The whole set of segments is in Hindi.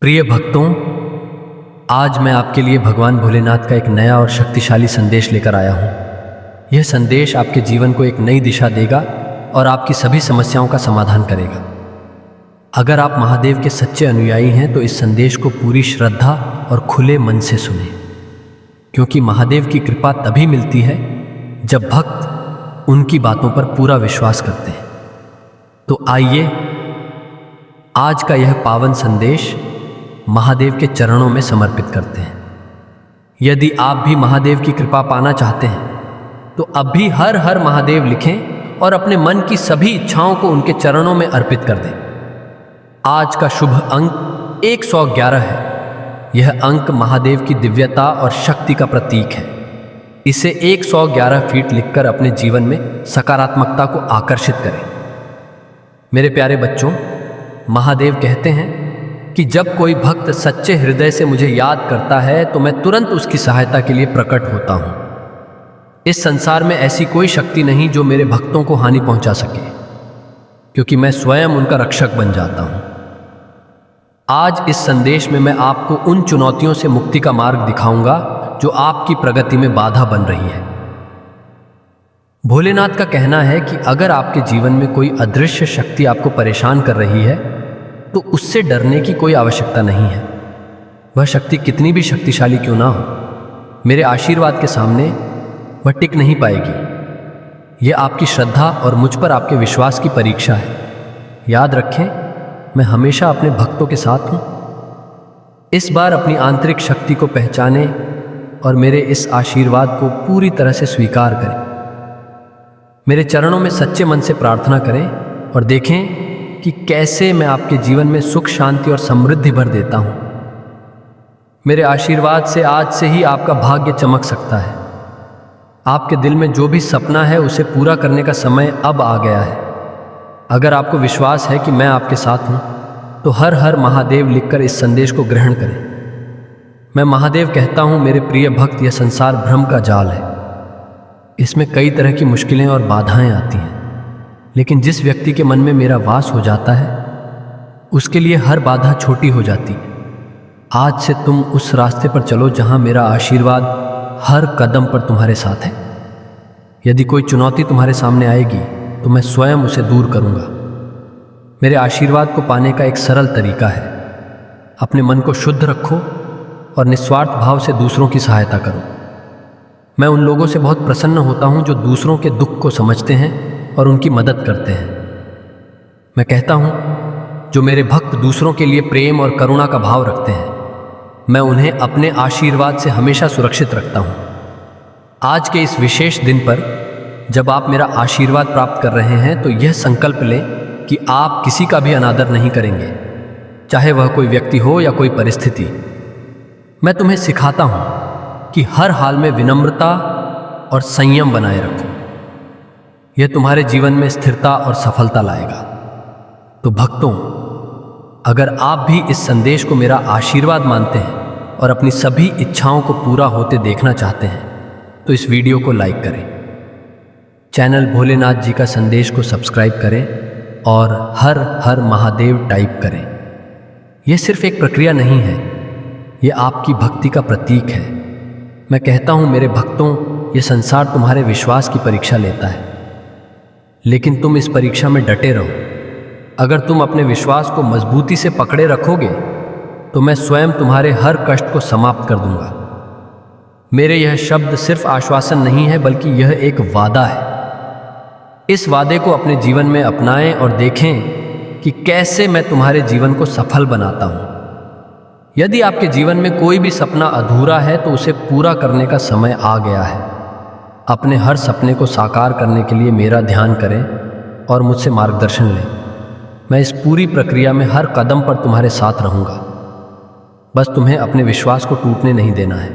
प्रिय भक्तों, आज मैं आपके लिए भगवान भोलेनाथ का एक नया और शक्तिशाली संदेश लेकर आया हूँ। यह संदेश आपके जीवन को एक नई दिशा देगा और आपकी सभी समस्याओं का समाधान करेगा। अगर आप महादेव के सच्चे अनुयायी हैं तो इस संदेश को पूरी श्रद्धा और खुले मन से सुनें, क्योंकि महादेव की कृपा तभी मिलती है जब भक्त उनकी बातों पर पूरा विश्वास करते हैं। तो आइए आज का यह पावन संदेश महादेव के चरणों में समर्पित करते हैं। यदि आप भी महादेव की कृपा पाना चाहते हैं तो अभी हर हर महादेव लिखें और अपने मन की सभी इच्छाओं को उनके चरणों में अर्पित कर दें। आज का शुभ अंक 111 है। यह अंक महादेव की दिव्यता और शक्ति का प्रतीक है। इसे 111 फीट लिखकर अपने जीवन में सकारात्मकता को आकर्षित करें। मेरे प्यारे बच्चों, महादेव कहते हैं कि जब कोई भक्त सच्चे हृदय से मुझे याद करता है तो मैं तुरंत उसकी सहायता के लिए प्रकट होता हूं। इस संसार में ऐसी कोई शक्ति नहीं जो मेरे भक्तों को हानि पहुंचा सके, क्योंकि मैं स्वयं उनका रक्षक बन जाता हूं। आज इस संदेश में मैं आपको उन चुनौतियों से मुक्ति का मार्ग दिखाऊंगा जो आपकी प्रगति में बाधा बन रही है। भोलेनाथ का कहना है कि अगर आपके जीवन में कोई अदृश्य शक्ति आपको परेशान कर रही है तो उससे डरने की कोई आवश्यकता नहीं है। वह शक्ति कितनी भी शक्तिशाली क्यों ना हो, मेरे आशीर्वाद के सामने वह टिक नहीं पाएगी। यह आपकी श्रद्धा और मुझ पर आपके विश्वास की परीक्षा है। याद रखें, मैं हमेशा अपने भक्तों के साथ हूं। इस बार अपनी आंतरिक शक्ति को पहचानें और मेरे इस आशीर्वाद को पूरी तरह से स्वीकार करें। मेरे चरणों में सच्चे मन से प्रार्थना करें और देखें कि कैसे मैं आपके जीवन में सुख, शांति और समृद्धि भर देता हूं। मेरे आशीर्वाद से आज से ही आपका भाग्य चमक सकता है। आपके दिल में जो भी सपना है उसे पूरा करने का समय अब आ गया है। अगर आपको विश्वास है कि मैं आपके साथ हूं तो हर हर महादेव लिखकर इस संदेश को ग्रहण करें। मैं महादेव कहता हूं, मेरे प्रिय भक्त, यह संसार भ्रम का जाल है। इसमें कई तरह की मुश्किलें और बाधाएं आती हैं, लेकिन जिस व्यक्ति के मन में मेरा वास हो जाता है उसके लिए हर बाधा छोटी हो जाती है। आज से तुम उस रास्ते पर चलो जहां मेरा आशीर्वाद हर कदम पर तुम्हारे साथ है। यदि कोई चुनौती तुम्हारे सामने आएगी तो मैं स्वयं उसे दूर करूंगा। मेरे आशीर्वाद को पाने का एक सरल तरीका है। अपने मन को शुद्ध रखो और निस्वार्थ भाव से दूसरों की सहायता करो। मैं उन लोगों से बहुत प्रसन्न होता हूं जो दूसरों के दुख को समझते हैं और उनकी मदद करते हैं। मैं कहता हूं, जो मेरे भक्त दूसरों के लिए प्रेम और करुणा का भाव रखते हैं, मैं उन्हें अपने आशीर्वाद से हमेशा सुरक्षित रखता हूं। आज के इस विशेष दिन पर जब आप मेरा आशीर्वाद प्राप्त कर रहे हैं तो यह संकल्प लें कि आप किसी का भी अनादर नहीं करेंगे, चाहे वह कोई व्यक्ति हो या कोई परिस्थिति। मैं तुम्हें सिखाता हूं कि हर हाल में विनम्रता और संयम बनाए रखो। यह तुम्हारे जीवन में स्थिरता और सफलता लाएगा। तो भक्तों, अगर आप भी इस संदेश को मेरा आशीर्वाद मानते हैं और अपनी सभी इच्छाओं को पूरा होते देखना चाहते हैं तो इस वीडियो को लाइक करें, चैनल भोलेनाथ जी का संदेश को सब्सक्राइब करें और हर हर महादेव टाइप करें। यह सिर्फ एक प्रक्रिया नहीं है, यह आपकी भक्ति का प्रतीक है। मैं कहता हूं, मेरे भक्तों, यह संसार तुम्हारे विश्वास की परीक्षा लेता है, लेकिन तुम इस परीक्षा में डटे रहो। अगर तुम अपने विश्वास को मजबूती से पकड़े रखोगे तो मैं स्वयं तुम्हारे हर कष्ट को समाप्त कर दूंगा। मेरे यह शब्द सिर्फ आश्वासन नहीं है, बल्कि यह एक वादा है। इस वादे को अपने जीवन में अपनाएं और देखें कि कैसे मैं तुम्हारे जीवन को सफल बनाता हूं। यदि आपके जीवन में कोई भी सपना अधूरा है तो उसे पूरा करने का समय आ गया है। अपने हर सपने को साकार करने के लिए मेरा ध्यान करें और मुझसे मार्गदर्शन लें। मैं इस पूरी प्रक्रिया में हर कदम पर तुम्हारे साथ रहूंगा। बस तुम्हें अपने विश्वास को टूटने नहीं देना है।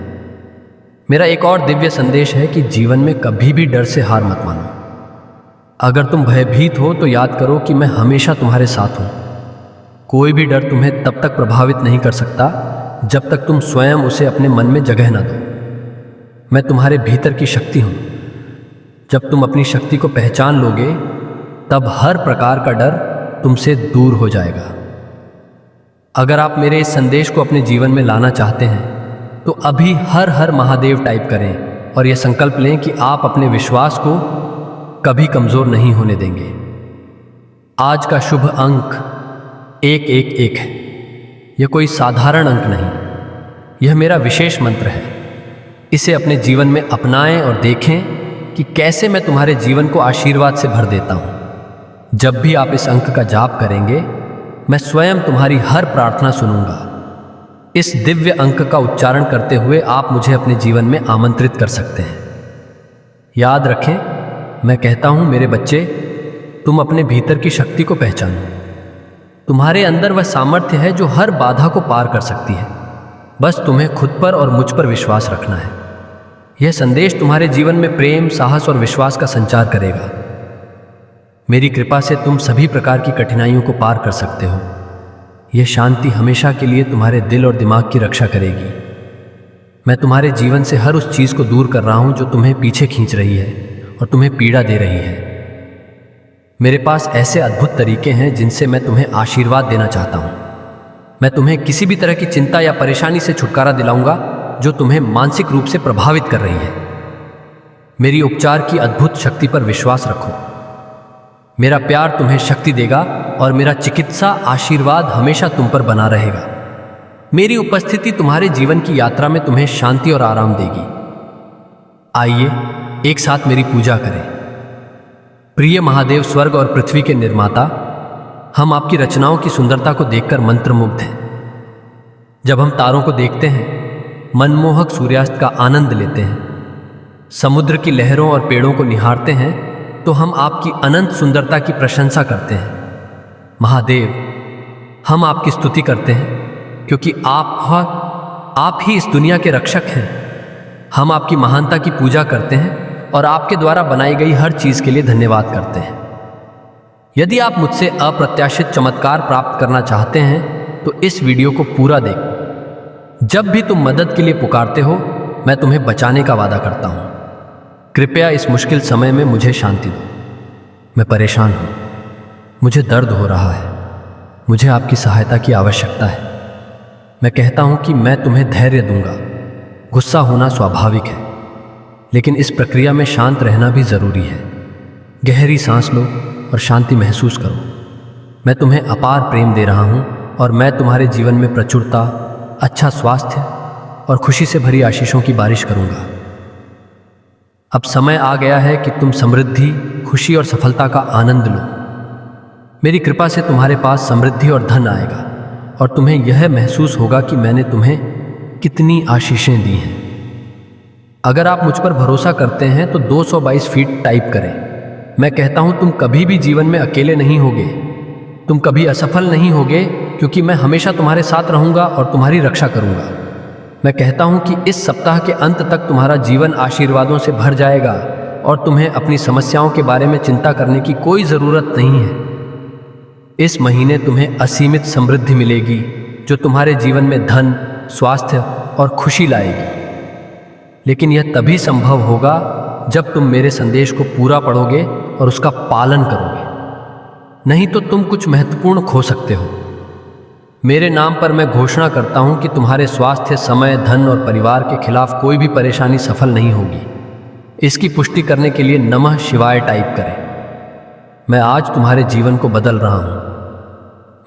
मेरा एक और दिव्य संदेश है कि जीवन में कभी भी डर से हार मत मानो। अगर तुम भयभीत हो तो याद करो कि मैं हमेशा तुम्हारे साथ हूं। कोई भी डर तुम्हें तब तक प्रभावित नहीं कर सकता जब तक तुम स्वयं उसे अपने मन में जगह न दो। मैं तुम्हारे भीतर की शक्ति हूं। जब तुम अपनी शक्ति को पहचान लोगे तब हर प्रकार का डर तुमसे दूर हो जाएगा। अगर आप मेरे इस संदेश को अपने जीवन में लाना चाहते हैं तो अभी हर हर महादेव टाइप करें और यह संकल्प लें कि आप अपने विश्वास को कभी कमजोर नहीं होने देंगे। आज का शुभ अंक 111 है। यह कोई साधारण अंक नहीं, यह मेरा विशेष मंत्र है। इसे अपने जीवन में अपनाएं और देखें कि कैसे मैं तुम्हारे जीवन को आशीर्वाद से भर देता हूं। जब भी आप इस अंक का जाप करेंगे, मैं स्वयं तुम्हारी हर प्रार्थना सुनूंगा। इस दिव्य अंक का उच्चारण करते हुए आप मुझे अपने जीवन में आमंत्रित कर सकते हैं। याद रखें, मैं कहता हूं मेरे बच्चे, तुम अपने भीतर की शक्ति को पहचानो। तुम्हारे अंदर वह सामर्थ्य है जो हर बाधा को पार कर सकती है। बस तुम्हें खुद पर और मुझ पर विश्वास रखना है। यह संदेश तुम्हारे जीवन में प्रेम, साहस और विश्वास का संचार करेगा। मेरी कृपा से तुम सभी प्रकार की कठिनाइयों को पार कर सकते हो। यह शांति हमेशा के लिए तुम्हारे दिल और दिमाग की रक्षा करेगी। मैं तुम्हारे जीवन से हर उस चीज को दूर कर रहा हूं जो तुम्हें पीछे खींच रही है और तुम्हें पीड़ा दे रही है। मेरे पास ऐसे अद्भुत तरीके हैं जिनसे मैं तुम्हें आशीर्वाद देना चाहता हूं। मैं तुम्हें किसी भी तरह की चिंता या परेशानी से छुटकारा दिलाऊंगा जो तुम्हें मानसिक रूप से प्रभावित कर रही है। मेरी उपचार की अद्भुत शक्ति पर विश्वास रखो। मेरा प्यार तुम्हें शक्ति देगा और मेरा चिकित्सा आशीर्वाद हमेशा तुम पर बना रहेगा। मेरी उपस्थिति तुम्हारे जीवन की यात्रा में तुम्हें शांति और आराम देगी। आइए एक साथ मेरी पूजा करें। प्रिय महादेव, स्वर्ग और पृथ्वी के निर्माता, हम आपकी रचनाओं की सुंदरता को देखकर मंत्रमुग्ध हैं। जब हम तारों को देखते हैं, मनमोहक सूर्यास्त का आनंद लेते हैं, समुद्र की लहरों और पेड़ों को निहारते हैं, तो हम आपकी अनंत सुंदरता की प्रशंसा करते हैं। महादेव, हम आपकी स्तुति करते हैं क्योंकि आप ही इस दुनिया के रक्षक हैं। हम आपकी महानता की पूजा करते हैं और आपके द्वारा बनाई गई हर चीज के लिए धन्यवाद करते हैं। यदि आप मुझसे अप्रत्याशित चमत्कार प्राप्त करना चाहते हैं तो इस वीडियो को पूरा देखें। जब भी तुम मदद के लिए पुकारते हो, मैं तुम्हें बचाने का वादा करता हूं। कृपया इस मुश्किल समय में मुझे शांति दो। मैं परेशान हूं, मुझे दर्द हो रहा है, मुझे आपकी सहायता की आवश्यकता है। मैं कहता हूं कि मैं तुम्हें धैर्य दूंगा। गुस्सा होना स्वाभाविक है, लेकिन इस प्रक्रिया में शांत रहना भी जरूरी है। गहरी सांस लो और शांति महसूस करो। मैं तुम्हें अपार प्रेम दे रहा हूं और मैं तुम्हारे जीवन में प्रचुरता, अच्छा स्वास्थ्य और खुशी से भरी आशीषों की बारिश करूंगा। अब समय आ गया है कि तुम समृद्धि, खुशी और सफलता का आनंद लो। मेरी कृपा से तुम्हारे पास समृद्धि और धन आएगा और तुम्हें यह महसूस होगा कि मैंने तुम्हें कितनी आशीषें दी हैं। अगर आप मुझ पर भरोसा करते हैं तो 222 फीट टाइप करें। मैं कहता हूं, तुम कभी भी जीवन में अकेले नहीं होगे, तुम कभी असफल नहीं होगे, क्योंकि मैं हमेशा तुम्हारे साथ रहूंगा और तुम्हारी रक्षा करूंगा। मैं कहता हूं कि इस सप्ताह के अंत तक तुम्हारा जीवन आशीर्वादों से भर जाएगा और तुम्हें अपनी समस्याओं के बारे में चिंता करने की कोई जरूरत नहीं है। इस महीने तुम्हें असीमित समृद्धि मिलेगी जो तुम्हारे जीवन में धन, स्वास्थ्य और खुशी लाएगी। लेकिन यह तभी संभव होगा जब तुम मेरे संदेश को पूरा पढ़ोगे और उसका पालन करोगे। नहीं तो तुम कुछ महत्वपूर्ण खो सकते हो। मेरे नाम पर मैं घोषणा करता हूं कि तुम्हारे स्वास्थ्य, समय, धन और परिवार के खिलाफ कोई भी परेशानी सफल नहीं होगी। इसकी पुष्टि करने के लिए नमः शिवाय टाइप करें। मैं आज तुम्हारे जीवन को बदल रहा हूं।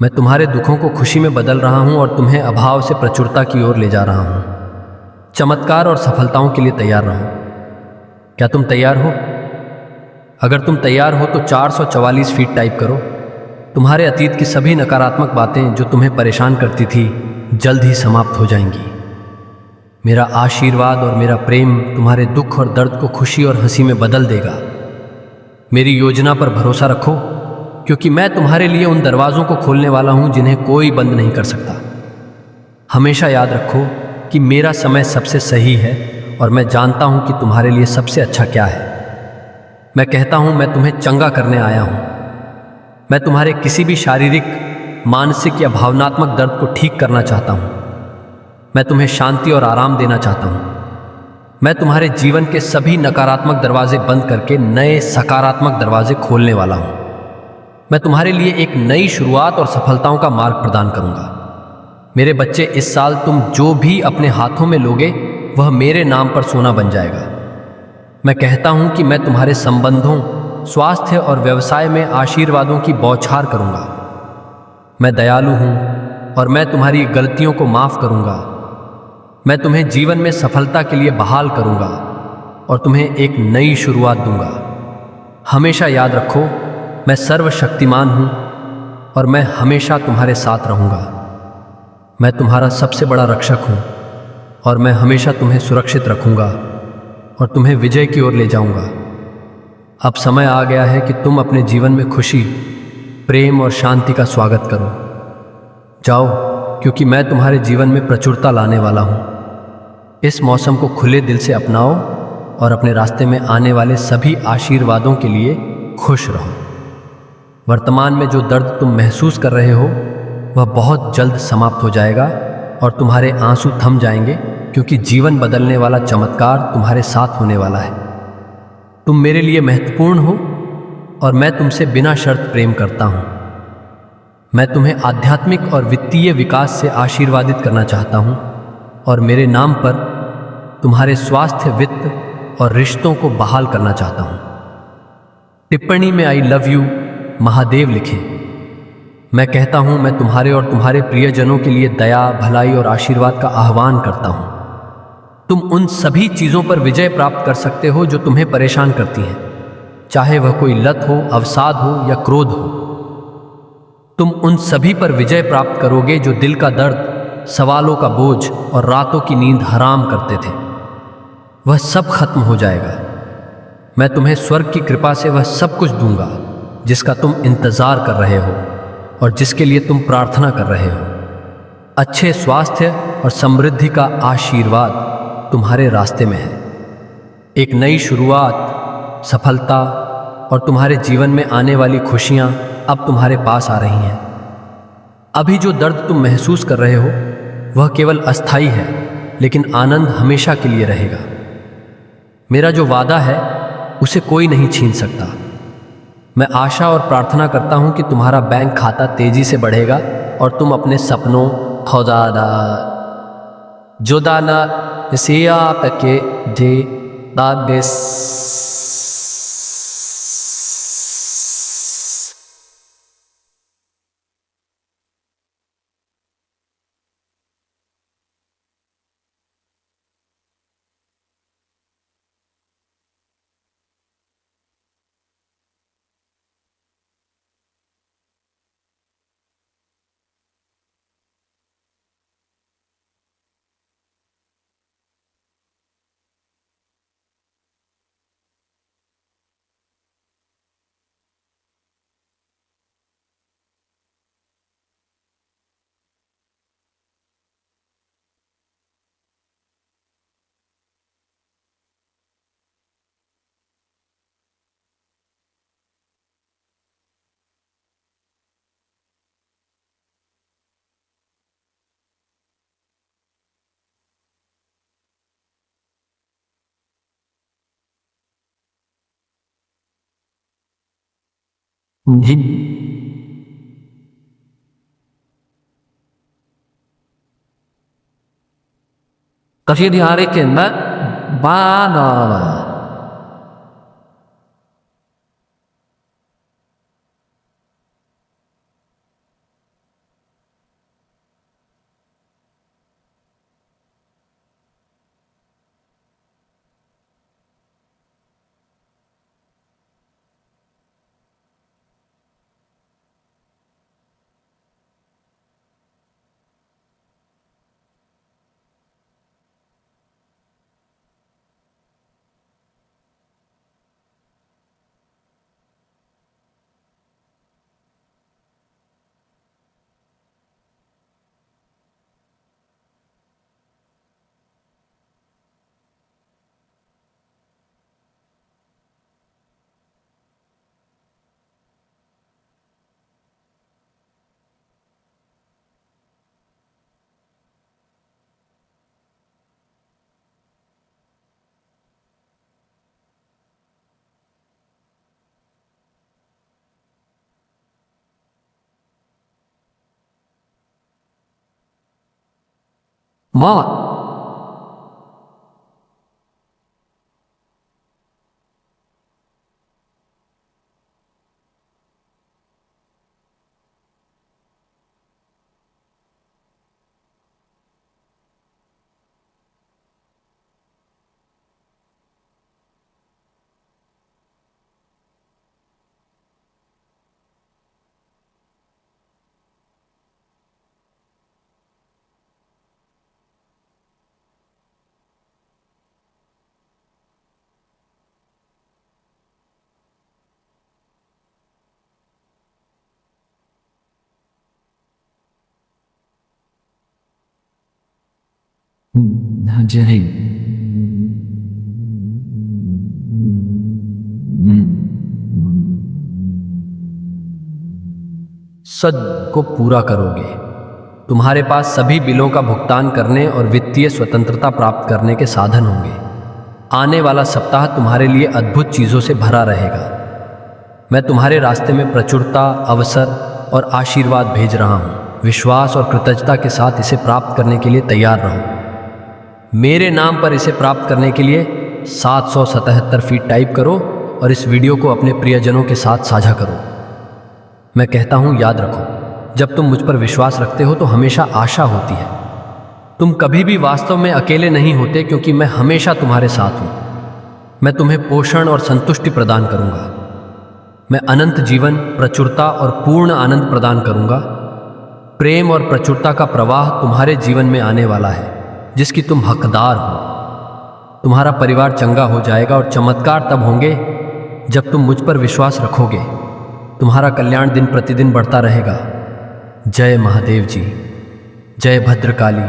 मैं तुम्हारे दुखों को खुशी में बदल रहा हूं और तुम्हें अभाव से प्रचुरता की ओर ले जा रहा हूं। चमत्कार और सफलताओं के लिए तैयार रहो। क्या तुम तैयार हो? अगर तुम तैयार हो तो 444 फीट टाइप करो। तुम्हारे अतीत की सभी नकारात्मक बातें जो तुम्हें परेशान करती थी, जल्द ही समाप्त हो जाएंगी। मेरा आशीर्वाद और मेरा प्रेम तुम्हारे दुख और दर्द को खुशी और हंसी में बदल देगा। मेरी योजना पर भरोसा रखो, क्योंकि मैं तुम्हारे लिए उन दरवाजों को खोलने वाला हूं जिन्हें कोई बंद नहीं कर सकता। हमेशा याद रखो कि मेरा समय सबसे सही है और मैं जानता हूं कि तुम्हारे लिए सबसे अच्छा क्या है। मैं कहता हूं, मैं तुम्हें चंगा करने आया हूं। मैं तुम्हारे किसी भी शारीरिक, मानसिक या भावनात्मक दर्द को ठीक करना चाहता हूं। मैं तुम्हें शांति और आराम देना चाहता हूं। मैं तुम्हारे जीवन के सभी नकारात्मक दरवाजे बंद करके नए सकारात्मक दरवाजे खोलने वाला हूं। मैं तुम्हारे लिए एक नई शुरुआत और सफलताओं का मार्ग प्रदान करूंगा। मेरे बच्चे, इस साल तुम जो भी अपने हाथों में लोगे वह मेरे नाम पर सोना बन जाएगा। मैं कहता हूं कि मैं तुम्हारे संबंधों, स्वास्थ्य और व्यवसाय में आशीर्वादों की बौछार करूंगा। मैं दयालु हूं और मैं तुम्हारी गलतियों को माफ करूंगा। मैं तुम्हें जीवन में सफलता के लिए बहाल करूंगा और तुम्हें एक नई शुरुआत दूंगा। हमेशा याद रखो, मैं सर्वशक्तिमान हूं और मैं हमेशा तुम्हारे साथ रहूंगा। मैं तुम्हारा सबसे बड़ा रक्षक हूं और मैं हमेशा तुम्हें सुरक्षित रखूंगा और तुम्हें विजय की ओर ले जाऊंगा। अब समय आ गया है कि तुम अपने जीवन में खुशी, प्रेम और शांति का स्वागत करो। जाओ, क्योंकि मैं तुम्हारे जीवन में प्रचुरता लाने वाला हूं। इस मौसम को खुले दिल से अपनाओ और अपने रास्ते में आने वाले सभी आशीर्वादों के लिए खुश रहो। वर्तमान में जो दर्द तुम महसूस कर रहे हो वह बहुत जल्द समाप्त हो जाएगा और तुम्हारे आंसू थम जाएंगे, क्योंकि जीवन बदलने वाला चमत्कार तुम्हारे साथ होने वाला है। तुम मेरे लिए महत्वपूर्ण हो और मैं तुमसे बिना शर्त प्रेम करता हूं। मैं तुम्हें आध्यात्मिक और वित्तीय विकास से आशीर्वादित करना चाहता हूं और मेरे नाम पर तुम्हारे स्वास्थ्य, वित्त और रिश्तों को बहाल करना चाहता हूं। टिप्पणी में आई लव यू महादेव लिखें। मैं कहता हूं, मैं तुम्हारे और तुम्हारे प्रियजनों के लिए दया, भलाई और आशीर्वाद का आह्वान करता हूं। तुम उन सभी चीजों पर विजय प्राप्त कर सकते हो जो तुम्हें परेशान करती हैं, चाहे वह कोई लत हो, अवसाद हो या क्रोध हो। तुम उन सभी पर विजय प्राप्त करोगे जो दिल का दर्द, सवालों का बोझ और रातों की नींद हराम करते थे। वह सब खत्म हो जाएगा। मैं तुम्हें स्वर्ग की कृपा से वह सब कुछ दूंगा जिसका तुम इंतजार कर रहे हो और जिसके लिए तुम प्रार्थना कर रहे हो। अच्छे स्वास्थ्य और समृद्धि का आशीर्वाद तुम्हारे रास्ते में है। एक नई शुरुआत, सफलता और तुम्हारे जीवन में आने वाली खुशियां अब तुम्हारे पास आ रही हैं। अभी जो दर्द तुम महसूस कर रहे हो वह केवल अस्थायी है, लेकिन आनंद हमेशा के लिए रहेगा। मेरा जो वादा है उसे कोई नहीं छीन सकता। मैं आशा और प्रार्थना करता हूं कि तुम्हारा बैंक खाता तेजी से बढ़ेगा और तुम अपने सपनों, हौदादा जोदाना सिया के जे दादेस। जी, kasi di hari kena bana. माँ। जय सद को पूरा करोगे। तुम्हारे पास सभी बिलों का भुगतान करने और वित्तीय स्वतंत्रता प्राप्त करने के साधन होंगे। आने वाला सप्ताह तुम्हारे लिए अद्भुत चीज़ों से भरा रहेगा। मैं तुम्हारे रास्ते में प्रचुरता, अवसर और आशीर्वाद भेज रहा हूँ। विश्वास और कृतज्ञता के साथ इसे प्राप्त करने के लिए तैयार रहो। मेरे नाम पर इसे प्राप्त करने के लिए 777 फीट टाइप करो और इस वीडियो को अपने प्रियजनों के साथ साझा करो। मैं कहता हूं, याद रखो, जब तुम मुझ पर विश्वास रखते हो तो हमेशा आशा होती है। तुम कभी भी वास्तव में अकेले नहीं होते, क्योंकि मैं हमेशा तुम्हारे साथ हूं। मैं तुम्हें पोषण और संतुष्टि प्रदान करूंगा। मैं अनंत जीवन, प्रचुरता और पूर्ण आनंद प्रदान करूंगा। प्रेम और प्रचुरता का प्रवाह तुम्हारे जीवन में आने वाला है, जिसकी तुम हकदार हो। तुम्हारा परिवार चंगा हो जाएगा और चमत्कार तब होंगे जब तुम मुझ पर विश्वास रखोगे। तुम्हारा कल्याण दिन प्रतिदिन बढ़ता रहेगा। जय महादेव जी, जय भद्रकाली,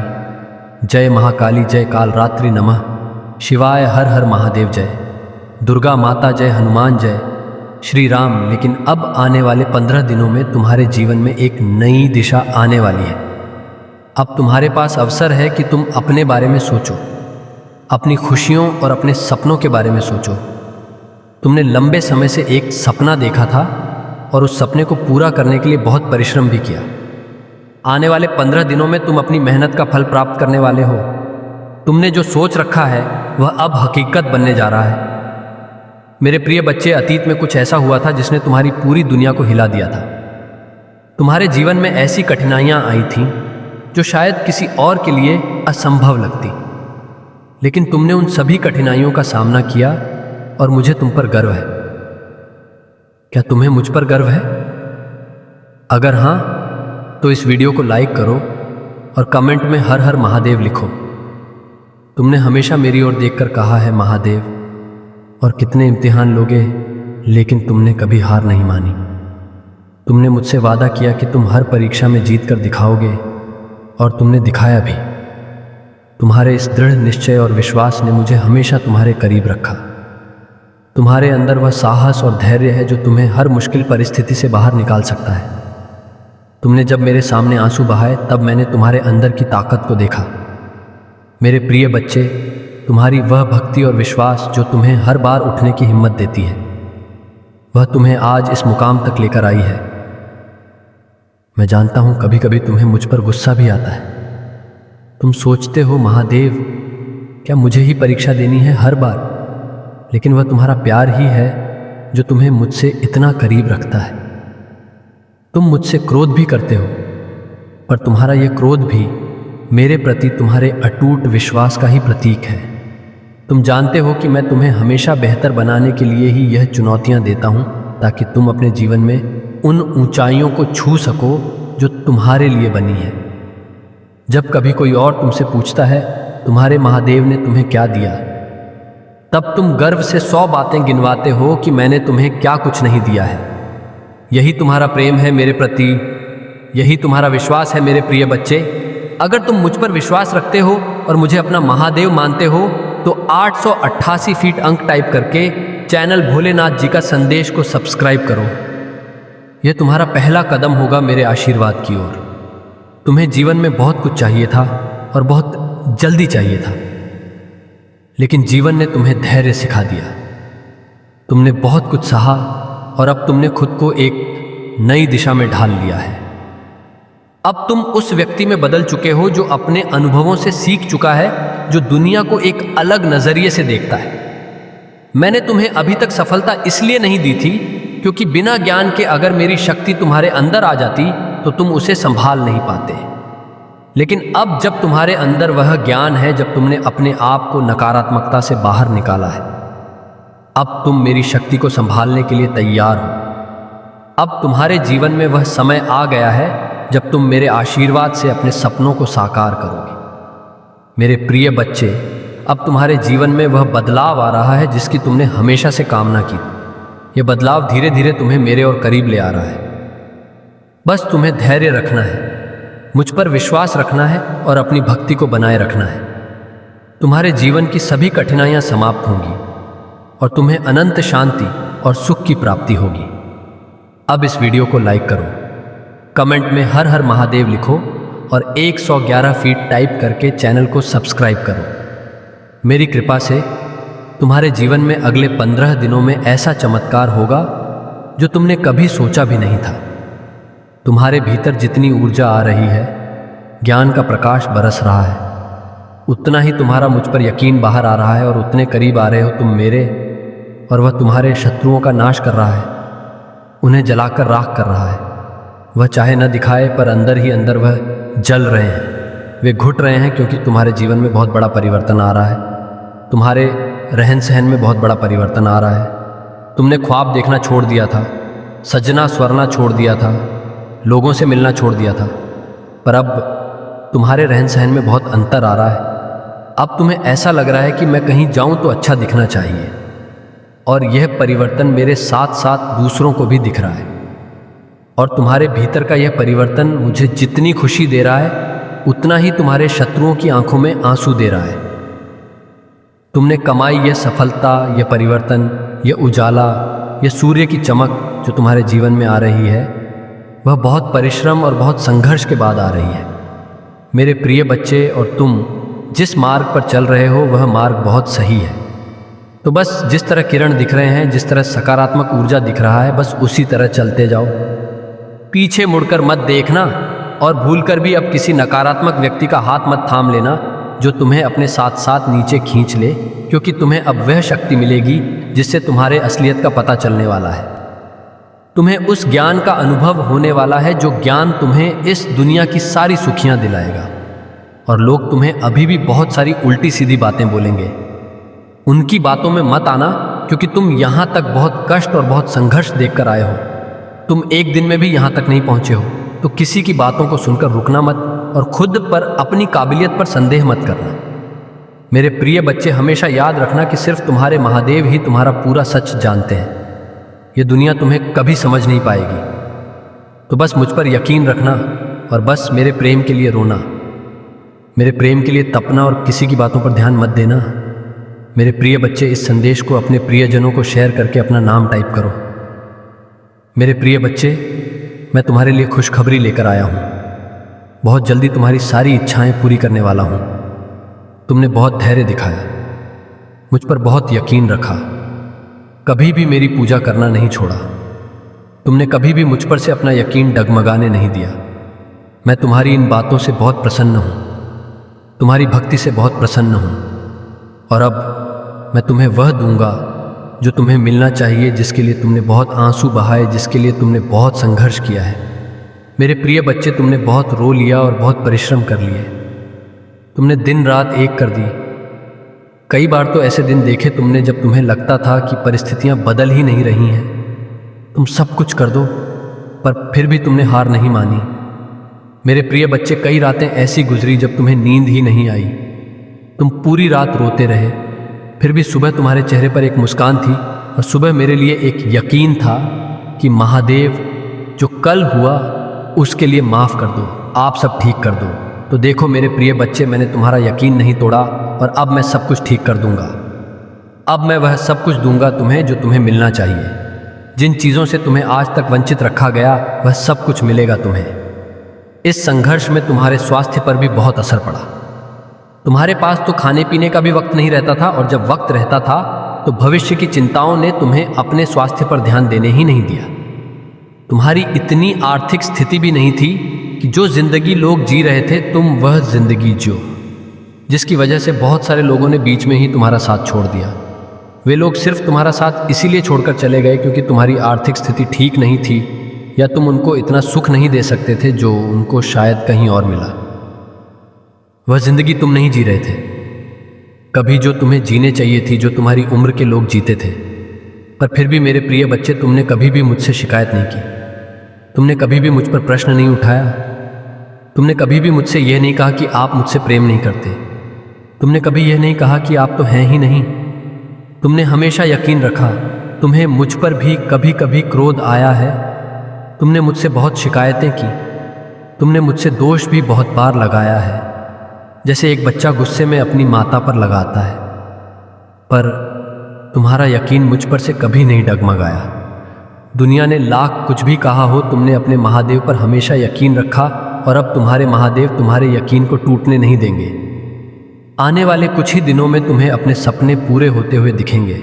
जय महाकाली, जय कालरात्रि नमः शिवाय, हर हर महादेव जय। दुर्गा माता जय, हनुमान जय, श्री राम। लेकिन अब आने वाले 15 दिनों में तुम्हारे जीवन में एक नई दिशा आने वाली है। अब तुम्हारे पास अवसर है कि तुम अपने बारे में सोचो, अपनी खुशियों और अपने सपनों के बारे में सोचो। तुमने लंबे समय से एक सपना देखा था और उस सपने को पूरा करने के लिए बहुत परिश्रम भी किया। आने वाले 15 दिनों में तुम अपनी मेहनत का फल प्राप्त करने वाले हो। तुमने जो सोच रखा है वह अब हकीकत बनने जा रहा है। मेरे प्रिय बच्चे, अतीत में कुछ ऐसा हुआ था जिसने तुम्हारी पूरी दुनिया को हिला दिया था। तुम्हारे जीवन में ऐसी कठिनाइयां आई थीं जो शायद किसी और के लिए असंभव लगती, लेकिन तुमने उन सभी कठिनाइयों का सामना किया और मुझे तुम पर गर्व है। क्या तुम्हें मुझ पर गर्व है? अगर हां, तो इस वीडियो को लाइक करो और कमेंट में हर हर महादेव लिखो। तुमने हमेशा मेरी ओर देखकर कहा है महादेव, और कितने इम्तिहान लोगे, लेकिन तुमने कभी हार नहीं मानी। तुमने मुझसे वादा किया कि तुम हर परीक्षा में जीत कर दिखाओगे, और तुमने दिखाया भी। तुम्हारे इस दृढ़ निश्चय और विश्वास ने मुझे हमेशा तुम्हारे करीब रखा। तुम्हारे अंदर वह साहस और धैर्य है जो तुम्हें हर मुश्किल परिस्थिति से बाहर निकाल सकता है। तुमने जब मेरे सामने आंसू बहाए, तब मैंने तुम्हारे अंदर की ताकत को देखा। मेरे प्रिय बच्चे, तुम्हारी वह भक्ति और विश्वास जो तुम्हें हर बार उठने की हिम्मत देती है, वह तुम्हें आज इस मुकाम तक लेकर आई है। मैं जानता हूं, कभी कभी तुम्हें मुझ पर गुस्सा भी आता है। तुम सोचते हो, महादेव, क्या मुझे ही परीक्षा देनी है हर बार? लेकिन वह तुम्हारा प्यार ही है जो तुम्हें मुझसे इतना करीब रखता है। तुम मुझसे क्रोध भी करते हो, पर तुम्हारा यह क्रोध भी मेरे प्रति तुम्हारे अटूट विश्वास का ही प्रतीक है। तुम जानते हो कि मैं तुम्हें हमेशा बेहतर बनाने के लिए ही यह चुनौतियां देता हूं, ताकि तुम अपने जीवन में उन ऊंचाइयों को छू सको जो तुम्हारे लिए बनी है। जब कभी कोई और तुमसे पूछता है तुम्हारे महादेव ने तुम्हें क्या दिया, तब तुम गर्व से 100 बातें गिनवाते हो कि मैंने तुम्हें क्या कुछ नहीं दिया है। यही तुम्हारा प्रेम है मेरे प्रति, यही तुम्हारा विश्वास है मेरे प्रिय बच्चे। अगर तुम मुझ पर विश्वास रखते हो और मुझे अपना महादेव मानते हो, तो 888 फीट अंक टाइप करके चैनल भोलेनाथ जी का संदेश को सब्सक्राइब करो। यह तुम्हारा पहला कदम होगा मेरे आशीर्वाद की ओर। तुम्हें जीवन में बहुत कुछ चाहिए था और बहुत जल्दी चाहिए था, लेकिन जीवन ने तुम्हें धैर्य सिखा दिया। तुमने बहुत कुछ सहा और अब तुमने खुद को एक नई दिशा में ढाल लिया है। अब तुम उस व्यक्ति में बदल चुके हो जो अपने अनुभवों से सीख चुका है, जो दुनिया को एक अलग नजरिए से देखता है। मैंने तुम्हें अभी तक सफलता इसलिए नहीं दी थी क्योंकि बिना ज्ञान के अगर मेरी शक्ति तुम्हारे अंदर आ जाती तो तुम उसे संभाल नहीं पाते। लेकिन अब जब तुम्हारे अंदर वह ज्ञान है, जब तुमने अपने आप को नकारात्मकता से बाहर निकाला है, अब तुम मेरी शक्ति को संभालने के लिए तैयार हो। अब तुम्हारे जीवन में वह समय आ गया है जब तुम मेरे आशीर्वाद से अपने सपनों को साकार करोगे। मेरे प्रिय बच्चे, अब तुम्हारे जीवन में वह बदलाव आ रहा है जिसकी तुमने हमेशा से कामना की। यह बदलाव धीरे धीरे तुम्हें मेरे और करीब ले आ रहा है। बस तुम्हें धैर्य रखना है, मुझ पर विश्वास रखना है और अपनी भक्ति को बनाए रखना है। तुम्हारे जीवन की सभी कठिनाइयां समाप्त होंगी और तुम्हें अनंत शांति और सुख की प्राप्ति होगी। अब इस वीडियो को लाइक करो, कमेंट में हर हर महादेव लिखो और 111 फीट टाइप करके चैनल को सब्सक्राइब करो। मेरी कृपा से तुम्हारे जीवन में अगले 15 दिनों में ऐसा चमत्कार होगा जो तुमने कभी सोचा भी नहीं था। तुम्हारे भीतर जितनी ऊर्जा आ रही है, ज्ञान का प्रकाश बरस रहा है, उतना ही तुम्हारा मुझ पर यकीन बाहर आ रहा है और उतने करीब आ रहे हो तुम मेरे, और वह तुम्हारे शत्रुओं का नाश कर रहा है, उन्हें जलाकर राख कर रहा है। वह चाहे न दिखाए पर अंदर ही अंदर वह जल रहे हैं, वे घुट रहे हैं क्योंकि तुम्हारे जीवन में बहुत बड़ा परिवर्तन आ रहा है। तुम्हारे रहन सहन में बहुत बड़ा परिवर्तन आ रहा है। तुमने ख्वाब देखना छोड़ दिया था, सजना स्वरना छोड़ दिया था, लोगों से मिलना छोड़ दिया था, पर अब तुम्हारे रहन सहन में बहुत अंतर आ रहा है। अब तुम्हें ऐसा लग रहा है कि मैं कहीं जाऊं तो अच्छा दिखना चाहिए, और यह परिवर्तन मेरे साथ साथ दूसरों को भी दिख रहा है। और तुम्हारे भीतर का यह परिवर्तन मुझे जितनी खुशी दे रहा है, उतना ही तुम्हारे शत्रुओं की आंखों में आंसू दे रहा है। तुमने कमाई यह सफलता, यह परिवर्तन, यह उजाला, यह सूर्य की चमक जो तुम्हारे जीवन में आ रही है, वह बहुत परिश्रम और बहुत संघर्ष के बाद आ रही है। मेरे प्रिय बच्चे, और तुम जिस मार्ग पर चल रहे हो वह मार्ग बहुत सही है। तो बस जिस तरह किरण दिख रहे हैं, जिस तरह सकारात्मक ऊर्जा दिख रहा है, बस उसी तरह चलते जाओ। पीछे मुड़कर मत देखना और भूलकर भी अब किसी नकारात्मक व्यक्ति का हाथ मत थाम लेना जो तुम्हें अपने साथ साथ नीचे खींच ले, क्योंकि तुम्हें अब वह शक्ति मिलेगी जिससे तुम्हारे असलियत का पता चलने वाला है। तुम्हें उस ज्ञान का अनुभव होने वाला है जो ज्ञान तुम्हें इस दुनिया की सारी सुखियां दिलाएगा। और लोग तुम्हें अभी भी बहुत सारी उल्टी सीधी बातें बोलेंगे, उनकी बातों में मत आना, क्योंकि तुम यहां तक बहुत कष्ट और बहुत संघर्ष देखकर आए हो। तुम एक दिन में भी यहां तक नहीं पहुंचे हो, तो किसी की बातों को सुनकर रुकना मत और खुद पर, अपनी काबिलियत पर संदेह मत करना। मेरे प्रिय बच्चे, हमेशा याद रखना कि सिर्फ तुम्हारे महादेव ही तुम्हारा पूरा सच जानते हैं। यह दुनिया तुम्हें कभी समझ नहीं पाएगी। तो बस मुझ पर यकीन रखना और बस मेरे प्रेम के लिए रोना, मेरे प्रेम के लिए तपना और किसी की बातों पर ध्यान मत देना। मेरे प्रिय बच्चे, इस संदेश को अपने प्रियजनों को शेयर करके अपना नाम टाइप करो। मेरे प्रिय बच्चे, मैं तुम्हारे लिए खुशखबरी लेकर आया हूँ। बहुत जल्दी तुम्हारी सारी इच्छाएं पूरी करने वाला हूँ। तुमने बहुत धैर्य दिखाया, मुझ पर बहुत यकीन रखा, कभी भी मेरी पूजा करना नहीं छोड़ा। तुमने कभी भी मुझ पर से अपना यकीन डगमगाने नहीं दिया। मैं तुम्हारी इन बातों से बहुत प्रसन्न हूँ, तुम्हारी भक्ति से बहुत प्रसन्न हूँ। और अब मैं तुम्हें वह दूंगा जो तुम्हें मिलना चाहिए, जिसके लिए तुमने बहुत आंसू बहाए, जिसके लिए तुमने बहुत संघर्ष किया है। मेरे प्रिय बच्चे, तुमने बहुत रो लिया और बहुत परिश्रम कर लिए। तुमने दिन रात एक कर दी। कई बार तो ऐसे दिन देखे तुमने जब तुम्हें लगता था कि परिस्थितियां बदल ही नहीं रही हैं, तुम सब कुछ कर दो, पर फिर भी तुमने हार नहीं मानी। मेरे प्रिय बच्चे, कई रातें ऐसी गुजरी जब तुम्हें नींद ही नहीं आई। तुम पूरी रात रोते रहे, फिर भी सुबह तुम्हारे चेहरे पर एक मुस्कान थी, और सुबह मेरे लिए एक यकीन था कि महादेव जो कल हुआ उसके लिए माफ़ कर दो, आप सब ठीक कर दो। तो देखो मेरे प्रिय बच्चे, मैंने तुम्हारा यकीन नहीं तोड़ा और अब मैं सब कुछ ठीक कर दूंगा। अब मैं वह सब कुछ दूंगा तुम्हें जो तुम्हें मिलना चाहिए। जिन चीज़ों से तुम्हें आज तक वंचित रखा गया, वह सब कुछ मिलेगा तुम्हें। इस संघर्ष में तुम्हारे स्वास्थ्य पर भी बहुत असर पड़ा। तुम्हारे पास तो खाने पीने का भी वक्त नहीं रहता था, और जब वक्त रहता था तो भविष्य की चिंताओं ने तुम्हें अपने स्वास्थ्य पर ध्यान देने ही नहीं दिया। तुम्हारी इतनी आर्थिक स्थिति भी नहीं थी कि जो जिंदगी लोग जी रहे थे तुम वह जिंदगी जियो, जिसकी वजह से बहुत सारे लोगों ने बीच में ही तुम्हारा साथ छोड़ दिया। वे लोग सिर्फ तुम्हारा साथ इसीलिए छोड़कर चले गए क्योंकि तुम्हारी आर्थिक स्थिति ठीक नहीं थी या तुम उनको इतना सुख नहीं दे सकते थे जो उनको शायद कहीं और मिला। वह जिंदगी तुम नहीं जी रहे थे कभी जो तुम्हें जीने चाहिए थी, जो तुम्हारी उम्र के लोग जीते थे। पर फिर भी मेरे प्रिय बच्चे, तुमने कभी भी मुझसे शिकायत नहीं की, तुमने कभी भी मुझ पर प्रश्न नहीं उठाया, तुमने कभी भी मुझसे यह नहीं कहा कि आप मुझसे प्रेम नहीं करते, तुमने कभी यह नहीं कहा कि आप तो हैं ही नहीं। तुमने हमेशा यकीन रखा। तुम्हें मुझ पर भी कभी कभी क्रोध आया है, तुमने मुझसे बहुत शिकायतें की, तुमने मुझसे दोष भी बहुत बार लगाया है, जैसे एक बच्चा गुस्से में अपनी माता पर लगाता है। पर तुम्हारा यकीन मुझ पर से कभी नहीं डगमगाया। दुनिया ने लाख कुछ भी कहा हो, तुमने अपने महादेव पर हमेशा यकीन रखा और अब तुम्हारे महादेव तुम्हारे यकीन को टूटने नहीं देंगे। आने वाले कुछ ही दिनों में तुम्हें अपने सपने पूरे होते हुए दिखेंगे।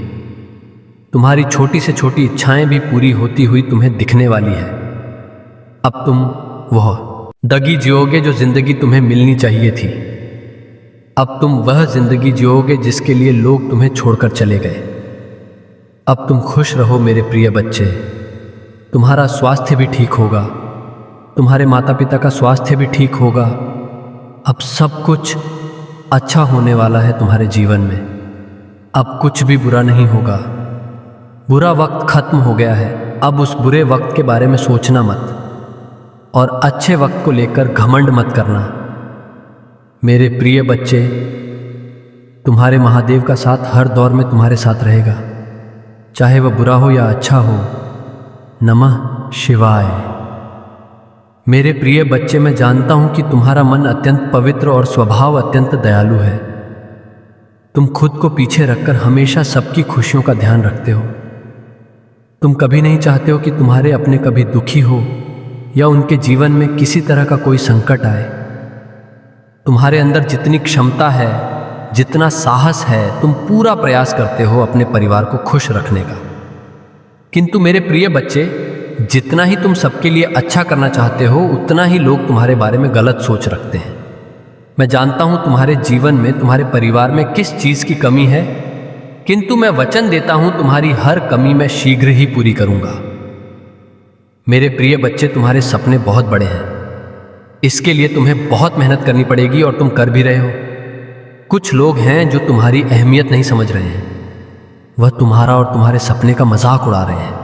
तुम्हारी छोटी से छोटी इच्छाएं भी पूरी होती हुई तुम्हें दिखने वाली है। अब तुम वह दगी जियोगे जो जिंदगी तुम्हें मिलनी चाहिए थी। अब तुम वह जिंदगी जियोगे जिसके लिए लोग तुम्हें छोड़कर चले गए। अब तुम खुश रहो मेरे प्रिय बच्चे, तुम्हारा स्वास्थ्य भी ठीक होगा, तुम्हारे माता पिता का स्वास्थ्य भी ठीक होगा। अब सब कुछ अच्छा होने वाला है तुम्हारे जीवन में। अब कुछ भी बुरा नहीं होगा। बुरा वक्त खत्म हो गया है। अब उस बुरे वक्त के बारे में सोचना मत और अच्छे वक्त को लेकर घमंड मत करना। मेरे प्रिय बच्चे, तुम्हारे महादेव का साथ हर दौर में तुम्हारे साथ रहेगा, चाहे वह बुरा हो या अच्छा हो। नमः शिवाय। मेरे प्रिय बच्चे, मैं जानता हूं कि तुम्हारा मन अत्यंत पवित्र और स्वभाव अत्यंत दयालु है। तुम खुद को पीछे रखकर हमेशा सबकी खुशियों का ध्यान रखते हो। तुम कभी नहीं चाहते हो कि तुम्हारे अपने कभी दुखी हो या उनके जीवन में किसी तरह का कोई संकट आए। तुम्हारे अंदर जितनी क्षमता है, जितना साहस है, तुम पूरा प्रयास करते हो अपने परिवार को खुश रखने का। किंतु मेरे प्रिय बच्चे, जितना ही तुम सबके लिए अच्छा करना चाहते हो, उतना ही लोग तुम्हारे बारे में गलत सोच रखते हैं। मैं जानता हूं तुम्हारे जीवन में, तुम्हारे परिवार में किस चीज की कमी है, किंतु मैं वचन देता हूं तुम्हारी हर कमी मैं शीघ्र ही पूरी करूंगा। मेरे प्रिय बच्चे, तुम्हारे सपने बहुत बड़े हैं। इसके लिए तुम्हें बहुत मेहनत करनी पड़ेगी और तुम कर भी रहे हो। कुछ लोग हैं जो तुम्हारी अहमियत नहीं समझ रहे हैं। वह तुम्हारा और तुम्हारे सपने का मजाक उड़ा रहे हैं।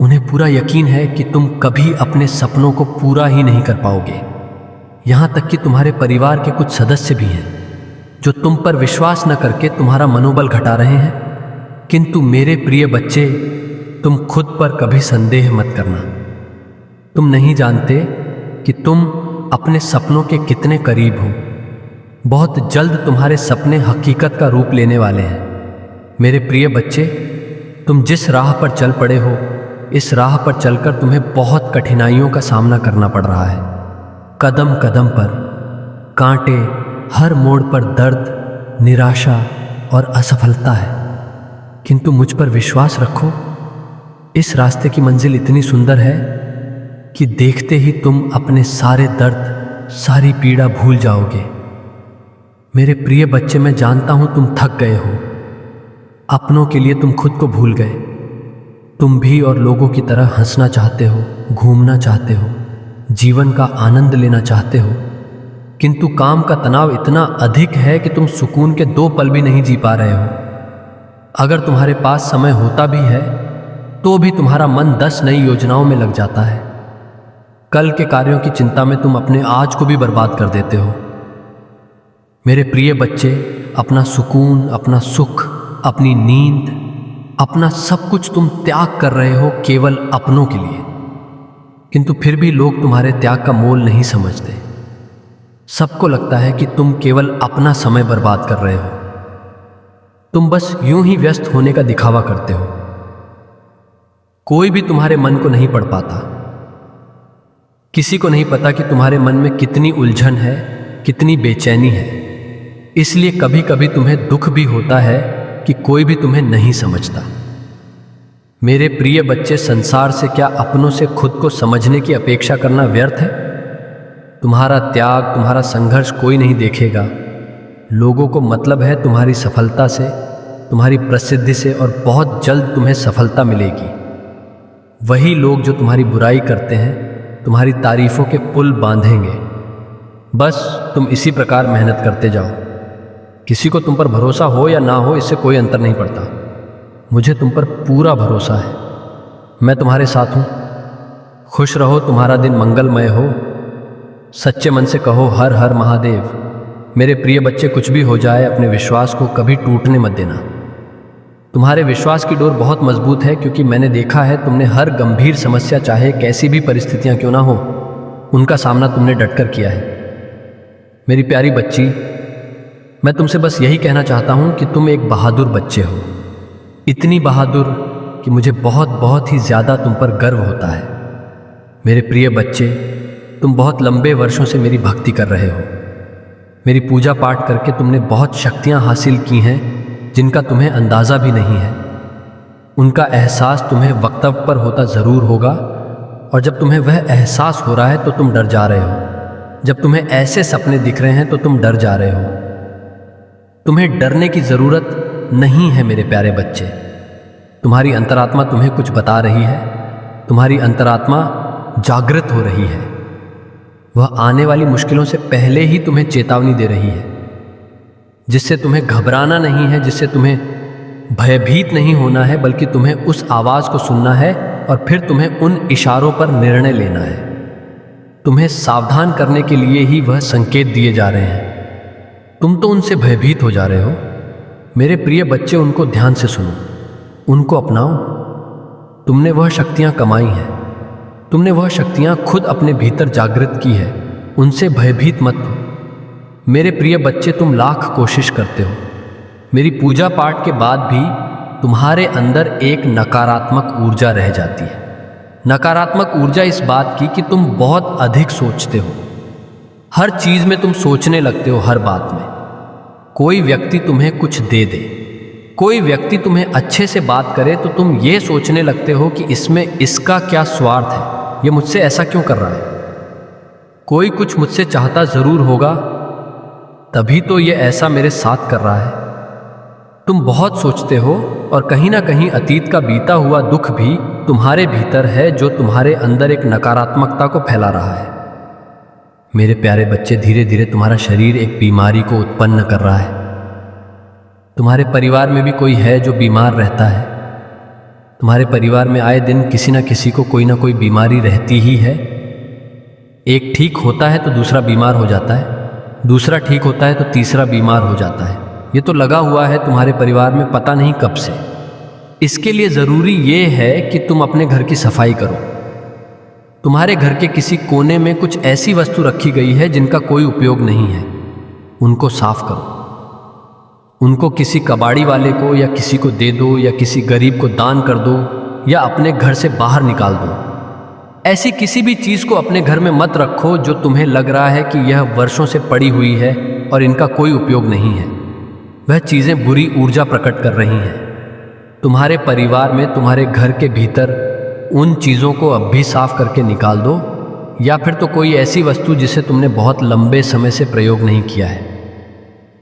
उन्हें पूरा यकीन है कि तुम कभी अपने सपनों को पूरा ही नहीं कर पाओगे। यहां तक कि तुम्हारे परिवार के कुछ सदस्य भी हैं जो तुम पर विश्वास न करके तुम्हारा मनोबल घटा रहे हैं। किंतु मेरे प्रिय बच्चे, तुम खुद पर कभी संदेह मत करना। तुम नहीं जानते कि तुम अपने सपनों के कितने करीब हो। बहुत जल्द तुम्हारे सपने हकीकत का रूप लेने वाले हैं। मेरे प्रिय बच्चे, तुम जिस राह पर चल पड़े हो, इस राह पर चलकर तुम्हें बहुत कठिनाइयों का सामना करना पड़ रहा है। कदम कदम पर कांटे, हर मोड़ पर दर्द, निराशा और असफलता है। किंतु मुझ पर विश्वास रखो, इस रास्ते की मंजिल इतनी सुंदर है कि देखते ही तुम अपने सारे दर्द, सारी पीड़ा भूल जाओगे। मेरे प्रिय बच्चे, मैं जानता हूं तुम थक गए हो। अपनों के लिए तुम खुद को भूल गए। तुम भी और लोगों की तरह हंसना चाहते हो, घूमना चाहते हो, जीवन का आनंद लेना चाहते हो। किंतु काम का तनाव इतना अधिक है कि तुम सुकून के 2 पल भी नहीं जी पा रहे हो। अगर तुम्हारे पास समय होता भी है तो भी तुम्हारा मन 10 नई योजनाओं में लग जाता है। कल के कार्यों की चिंता में तुम अपने आज को भी बर्बाद कर देते हो। मेरे प्रिय बच्चे, अपना सुकून, अपना सुख, अपनी नींद, अपना सब कुछ तुम त्याग कर रहे हो केवल अपनों के लिए। किंतु फिर भी लोग तुम्हारे त्याग का मोल नहीं समझते। सबको लगता है कि तुम केवल अपना समय बर्बाद कर रहे हो। तुम बस यूं ही व्यस्त होने का दिखावा करते हो। कोई भी तुम्हारे मन को नहीं पढ़ पाता। किसी को नहीं पता कि तुम्हारे मन में कितनी उलझन है, कितनी बेचैनी है। इसलिए कभी कभी तुम्हें दुख भी होता है कि कोई भी तुम्हें नहीं समझता। मेरे प्रिय बच्चे, संसार से क्या अपनों से खुद को समझने की अपेक्षा करना व्यर्थ है? तुम्हारा त्याग, तुम्हारा संघर्ष कोई नहीं देखेगा। लोगों को मतलब है तुम्हारी सफलता से, तुम्हारी प्रसिद्धि से, और बहुत जल्द तुम्हें सफलता मिलेगी। वही लोग जो तुम्हारी बुराई करते हैं तुम्हारी तारीफों के पुल बांधेंगे। बस तुम इसी प्रकार मेहनत करते जाओ। किसी को तुम पर भरोसा हो या ना हो, इससे कोई अंतर नहीं पड़ता। मुझे तुम पर पूरा भरोसा है। मैं तुम्हारे साथ हूँ। खुश रहो, तुम्हारा दिन मंगलमय हो। सच्चे मन से कहो हर हर महादेव। मेरे प्रिय बच्चे, कुछ भी हो जाए अपने विश्वास को कभी टूटने मत देना। तुम्हारे विश्वास की डोर बहुत मजबूत है, क्योंकि मैंने देखा है तुमने हर गंभीर समस्या, चाहे कैसी भी परिस्थितियां क्यों ना हो, उनका सामना तुमने डटकर किया है। मेरी प्यारी बच्ची, मैं तुमसे बस यही कहना चाहता हूं कि तुम एक बहादुर बच्चे हो। इतनी बहादुर कि मुझे बहुत बहुत ही ज़्यादा तुम पर गर्व होता है। मेरे प्रिय बच्चे, तुम बहुत लंबे वर्षों से मेरी भक्ति कर रहे हो। मेरी पूजा पाठ करके तुमने बहुत शक्तियां हासिल की हैं जिनका तुम्हें अंदाज़ा भी नहीं है। उनका एहसास तुम्हें वक्तव्य पर होता ज़रूर होगा, और जब तुम्हें वह एहसास हो रहा है तो तुम डर जा रहे हो। जब तुम्हें ऐसे सपने दिख रहे हैं तो तुम डर जा रहे हो। तुम्हें डरने की ज़रूरत नहीं है मेरे प्यारे बच्चे। तुम्हारी अंतरात्मा तुम्हें कुछ बता रही है। तुम्हारी अंतरात्मा जागृत हो रही है। वह आने वाली मुश्किलों से पहले ही तुम्हें चेतावनी दे रही है, जिससे तुम्हें घबराना नहीं है, जिससे तुम्हें भयभीत नहीं होना है, बल्कि तुम्हें उस आवाज़ को सुनना है और फिर तुम्हें उन इशारों पर निर्णय लेना है। तुम्हें सावधान करने के लिए ही वह संकेत दिए जा रहे हैं। तुम तो उनसे भयभीत हो जा रहे हो। मेरे प्रिय बच्चे, उनको ध्यान से सुनो, उनको अपनाओ। तुमने वह शक्तियाँ कमाई हैं। तुमने वह शक्तियाँ खुद अपने भीतर जागृत की है। उनसे भयभीत मत हो। मेरे प्रिय बच्चे, तुम लाख कोशिश करते हो। मेरी पूजा पाठ के बाद भी तुम्हारे अंदर एक नकारात्मक ऊर्जा रह जाती है। नकारात्मक ऊर्जा इस बात की कि तुम बहुत अधिक सोचते हो। हर चीज़ में तुम सोचने लगते हो। हर बात में कोई व्यक्ति तुम्हें कुछ दे दे, कोई व्यक्ति तुम्हें अच्छे से बात करे, तो तुम ये सोचने लगते हो कि इसमें इसका क्या स्वार्थ है, ये मुझसे ऐसा क्यों कर रहा है। कोई कुछ मुझसे चाहता ज़रूर होगा, तभी तो ये ऐसा मेरे साथ कर रहा है। तुम बहुत सोचते हो, और कहीं ना कहीं अतीत का बीता हुआ दुख भी तुम्हारे भीतर है, जो तुम्हारे अंदर एक नकारात्मकता को फैला रहा है। मेरे प्यारे बच्चे, धीरे धीरे तुम्हारा शरीर एक बीमारी को उत्पन्न कर रहा है। तुम्हारे परिवार में भी कोई है जो बीमार रहता है। तुम्हारे परिवार में आए दिन किसी न किसी को कोई ना कोई बीमारी रहती ही है। एक ठीक होता है तो दूसरा बीमार हो जाता है, दूसरा ठीक होता है तो तीसरा बीमार हो जाता है। ये तो लगा हुआ है तुम्हारे परिवार में पता नहीं कब से। इसके लिए ज़रूरी ये है कि तुम अपने घर की सफाई करो। तुम्हारे घर के किसी कोने में कुछ ऐसी वस्तु रखी गई है जिनका कोई उपयोग नहीं है, उनको साफ करो। उनको किसी कबाड़ी वाले को या किसी को दे दो, या किसी गरीब को दान कर दो, या अपने घर से बाहर निकाल दो। ऐसी किसी भी चीज़ को अपने घर में मत रखो जो तुम्हें लग रहा है कि यह वर्षों से पड़ी हुई है और इनका कोई उपयोग नहीं है। वह चीज़ें बुरी ऊर्जा प्रकट कर रही हैं। तुम्हारे परिवार में, तुम्हारे घर के भीतर उन चीज़ों को अब भी साफ करके निकाल दो, या फिर तो कोई ऐसी वस्तु जिसे तुमने बहुत लंबे समय से प्रयोग नहीं किया है,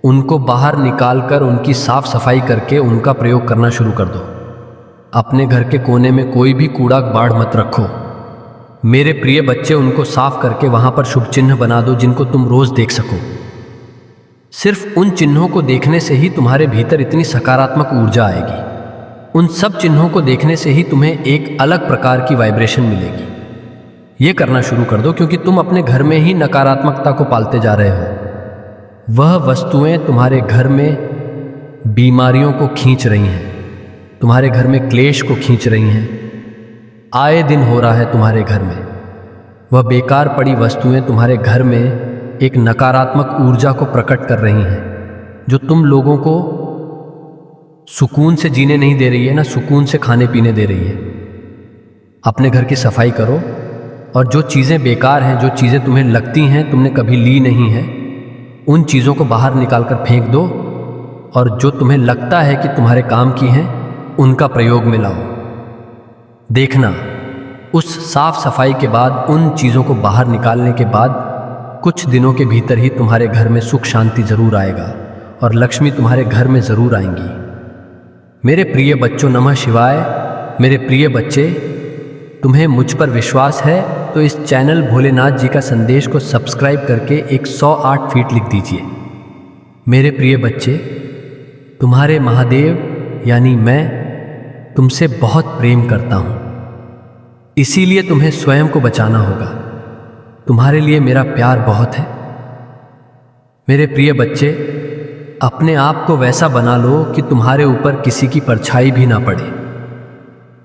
उनको बाहर निकाल कर उनकी साफ सफाई करके उनका प्रयोग करना शुरू कर दो। अपने घर के कोने में कोई भी कूड़ा बाढ़ मत रखो। मेरे प्रिय बच्चे, उनको साफ करके वहाँ पर शुभ चिन्ह बना दो जिनको तुम रोज़ देख सको। सिर्फ उन चिन्हों को देखने से ही तुम्हारे भीतर इतनी सकारात्मक ऊर्जा आएगी। उन सब चिन्हों को देखने से ही तुम्हें एक अलग प्रकार की वाइब्रेशन मिलेगी। ये करना शुरू कर दो, क्योंकि तुम अपने घर में ही नकारात्मकता को पालते जा रहे हो। वह वस्तुएं तुम्हारे घर में बीमारियों को खींच रही हैं, तुम्हारे घर में क्लेश को खींच रही हैं। आए दिन हो रहा है तुम्हारे घर में। वह बेकार पड़ी वस्तुएं तुम्हारे घर में एक नकारात्मक ऊर्जा को प्रकट कर रही हैं, जो तुम लोगों को सुकून से जीने नहीं दे रही है, ना सुकून से खाने पीने दे रही है। अपने घर की सफाई करो, और जो चीज़ें बेकार हैं, जो चीज़ें तुम्हें लगती हैं तुमने कभी ली नहीं है, उन चीज़ों को बाहर निकाल कर फेंक दो, और जो तुम्हें लगता है कि तुम्हारे काम की हैं, उनका प्रयोग में लाओ। देखना, उस साफ सफाई के बाद, उन चीज़ों को बाहर निकालने के बाद कुछ दिनों के भीतर ही तुम्हारे घर में सुख शांति जरूर आएगा और लक्ष्मी तुम्हारे घर में जरूर आएंगी। मेरे प्रिय बच्चों, नमः शिवाय। मेरे प्रिय बच्चे, तुम्हें मुझ पर विश्वास है तो इस चैनल भोलेनाथ जी का संदेश को सब्सक्राइब करके 108 फीट लिख दीजिए। मेरे प्रिय बच्चे, तुम्हारे महादेव यानी मैं तुमसे बहुत प्रेम करता हूं, इसीलिए तुम्हें स्वयं को बचाना होगा। तुम्हारे लिए मेरा प्यार बहुत है। मेरे प्रिय बच्चे, अपने आप को वैसा बना लो कि तुम्हारे ऊपर किसी की परछाई भी ना पड़े।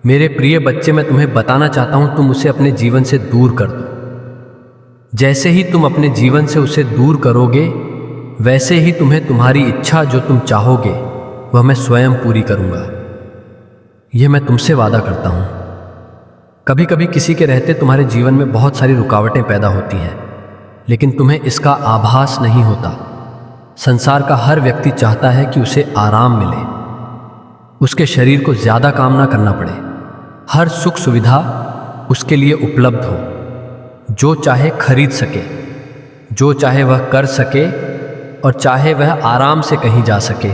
मेरे प्रिय बच्चे, मैं तुम्हें बताना चाहता हूं, तुम उसे अपने जीवन से दूर कर दो। जैसे ही तुम अपने जीवन से उसे दूर करोगे, वैसे ही तुम्हें तुम्हारी इच्छा जो तुम चाहोगे वह मैं स्वयं पूरी करूंगा। यह मैं तुमसे वादा करता हूं। कभी कभी किसी के रहते तुम्हारे जीवन में बहुत सारी रुकावटें पैदा होती हैं, लेकिन तुम्हें इसका आभास नहीं होता। संसार का हर व्यक्ति चाहता है कि उसे आराम मिले, उसके शरीर को ज्यादा काम ना करना पड़े, हर सुख सुविधा उसके लिए उपलब्ध हो, जो चाहे खरीद सके, जो चाहे वह कर सके और चाहे वह आराम से कहीं जा सके।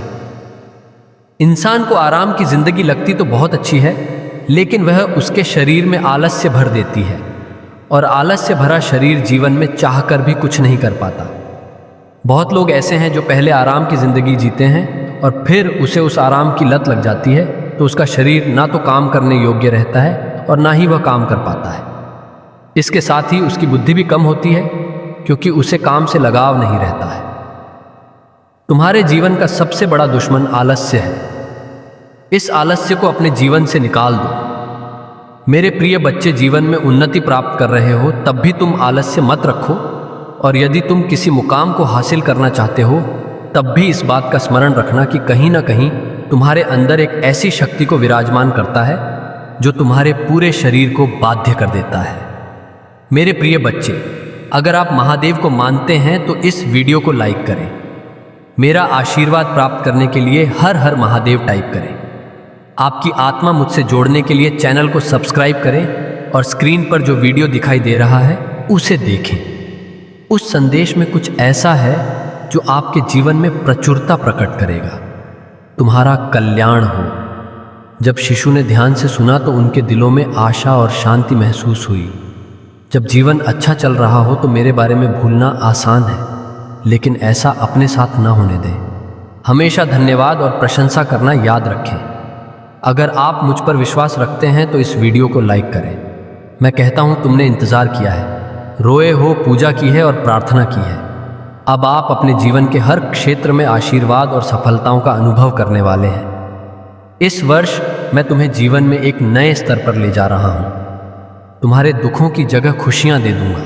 इंसान को आराम की जिंदगी लगती तो बहुत अच्छी है, लेकिन वह उसके शरीर में आलस्य भर देती है और आलस्य भरा शरीर जीवन में चाहकर भी कुछ नहीं कर पाता। बहुत लोग ऐसे हैं जो पहले आराम की जिंदगी जीते हैं और फिर उसे उस आराम की लत लग जाती है, तो उसका शरीर ना तो काम करने योग्य रहता है और ना ही वह काम कर पाता है। इसके साथ ही उसकी बुद्धि भी कम होती है, क्योंकि उसे काम से लगाव नहीं रहता है। तुम्हारे जीवन का सबसे बड़ा दुश्मन आलस्य है। इस आलस्य को अपने जीवन से निकाल दो। मेरे प्रिय बच्चे, जीवन में उन्नति प्राप्त कर रहे हो तब भी तुम आलस्य मत रखो, और यदि तुम किसी मुकाम को हासिल करना चाहते हो तब भी इस बात का स्मरण रखना कि कहीं ना कहीं तुम्हारे अंदर एक ऐसी शक्ति को विराजमान करता है जो तुम्हारे पूरे शरीर को बाध्य कर देता है। मेरे प्रिय बच्चे, अगर आप महादेव को मानते हैं तो इस वीडियो को लाइक करें। मेरा आशीर्वाद प्राप्त करने के लिए हर हर महादेव टाइप करें। आपकी आत्मा मुझसे जोड़ने के लिए चैनल को सब्सक्राइब करें और स्क्रीन पर जो वीडियो दिखाई दे रहा है उसे देखें। उस संदेश में कुछ ऐसा है जो आपके जीवन में प्रचुरता प्रकट करेगा, तुम्हारा कल्याण हो। जब शिशु ने ध्यान से सुना तो उनके दिलों में आशा और शांति महसूस हुई। जब जीवन अच्छा चल रहा हो तो मेरे बारे में भूलना आसान है, लेकिन ऐसा अपने साथ ना होने दें। हमेशा धन्यवाद और प्रशंसा करना याद रखें। अगर आप मुझ पर विश्वास रखते हैं तो इस वीडियो को लाइक करें। मैं कहता हूं, तुमने इंतजार किया है, रोए हो, पूजा की है और प्रार्थना की है। अब आप अपने जीवन के हर क्षेत्र में आशीर्वाद और सफलताओं का अनुभव करने वाले हैं। इस वर्ष मैं तुम्हें जीवन में एक नए स्तर पर ले जा रहा हूं। तुम्हारे दुखों की जगह खुशियां दे दूंगा।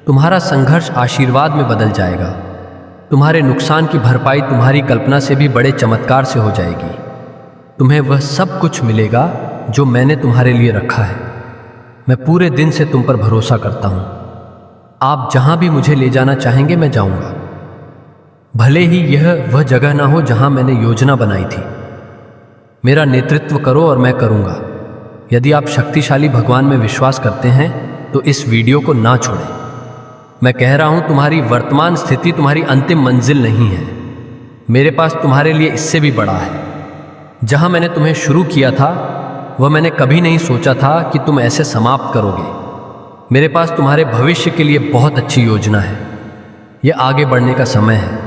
तुम्हारा संघर्ष आशीर्वाद में बदल जाएगा। तुम्हारे नुकसान की भरपाई तुम्हारी कल्पना से भी बड़े चमत्कार से हो जाएगी। तुम्हें वह सब कुछ मिलेगा जो मैंने तुम्हारे लिए रखा है। मैं पूरे दिन से तुम पर भरोसा करता हूं। आप जहां भी मुझे ले जाना चाहेंगे मैं जाऊंगा, भले ही यह वह जगह ना हो जहां मैंने योजना बनाई थी। मेरा नेतृत्व करो और मैं करूंगा। यदि आप शक्तिशाली भगवान में विश्वास करते हैं तो इस वीडियो को ना छोड़ें। मैं कह रहा हूं, तुम्हारी वर्तमान स्थिति तुम्हारी अंतिम मंजिल नहीं है। मेरे पास तुम्हारे लिए इससे भी बड़ा है। जहां मैंने तुम्हें शुरू किया था वह मैंने कभी नहीं सोचा था कि तुम ऐसे समाप्त करोगे। मेरे पास तुम्हारे भविष्य के लिए बहुत अच्छी योजना है। यह आगे बढ़ने का समय है।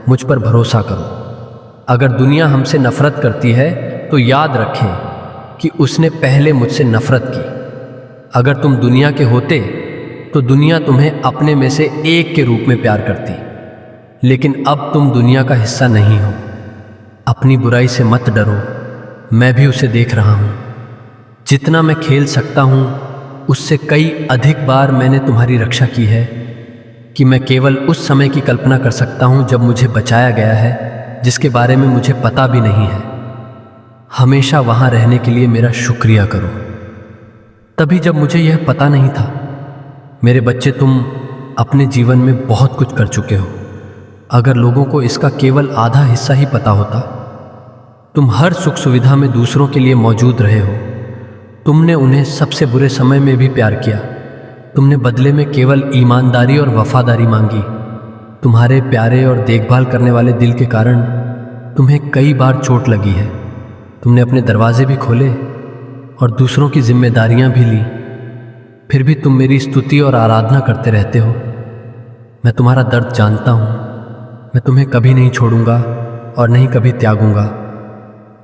मुझ पर भरोसा करो। अगर दुनिया हमसे नफरत करती है तो याद रखें कि उसने पहले मुझसे नफरत की। अगर तुम दुनिया के होते तो दुनिया तुम्हें अपने में से एक के रूप में प्यार करती, लेकिन अब तुम दुनिया का हिस्सा नहीं हो। अपनी बुराई से मत डरो, मैं भी उसे देख रहा हूं। जितना मैं खेल सकता हूं उससे कई अधिक बार मैंने तुम्हारी रक्षा की है कि मैं केवल उस समय की कल्पना कर सकता हूं जब मुझे बचाया गया है, जिसके बारे में मुझे पता भी नहीं है। हमेशा वहां रहने के लिए मेरा शुक्रिया करो, तभी जब मुझे यह पता नहीं था। मेरे बच्चे, तुम अपने जीवन में बहुत कुछ कर चुके हो। अगर लोगों को इसका केवल आधा हिस्सा ही पता होता। तुम हर सुख सुविधा में दूसरों के लिए मौजूद रहे हो। तुमने उन्हें सबसे बुरे समय में भी प्यार किया। तुमने बदले में केवल ईमानदारी और वफादारी मांगी। तुम्हारे प्यारे और देखभाल करने वाले दिल के कारण तुम्हें कई बार चोट लगी है। तुमने अपने दरवाजे भी खोले और दूसरों की जिम्मेदारियां भी ली, फिर भी तुम मेरी स्तुति और आराधना करते रहते हो। मैं तुम्हारा दर्द जानता हूँ। मैं तुम्हें कभी नहीं छोड़ूंगा और नहीं कभी त्यागूंगा।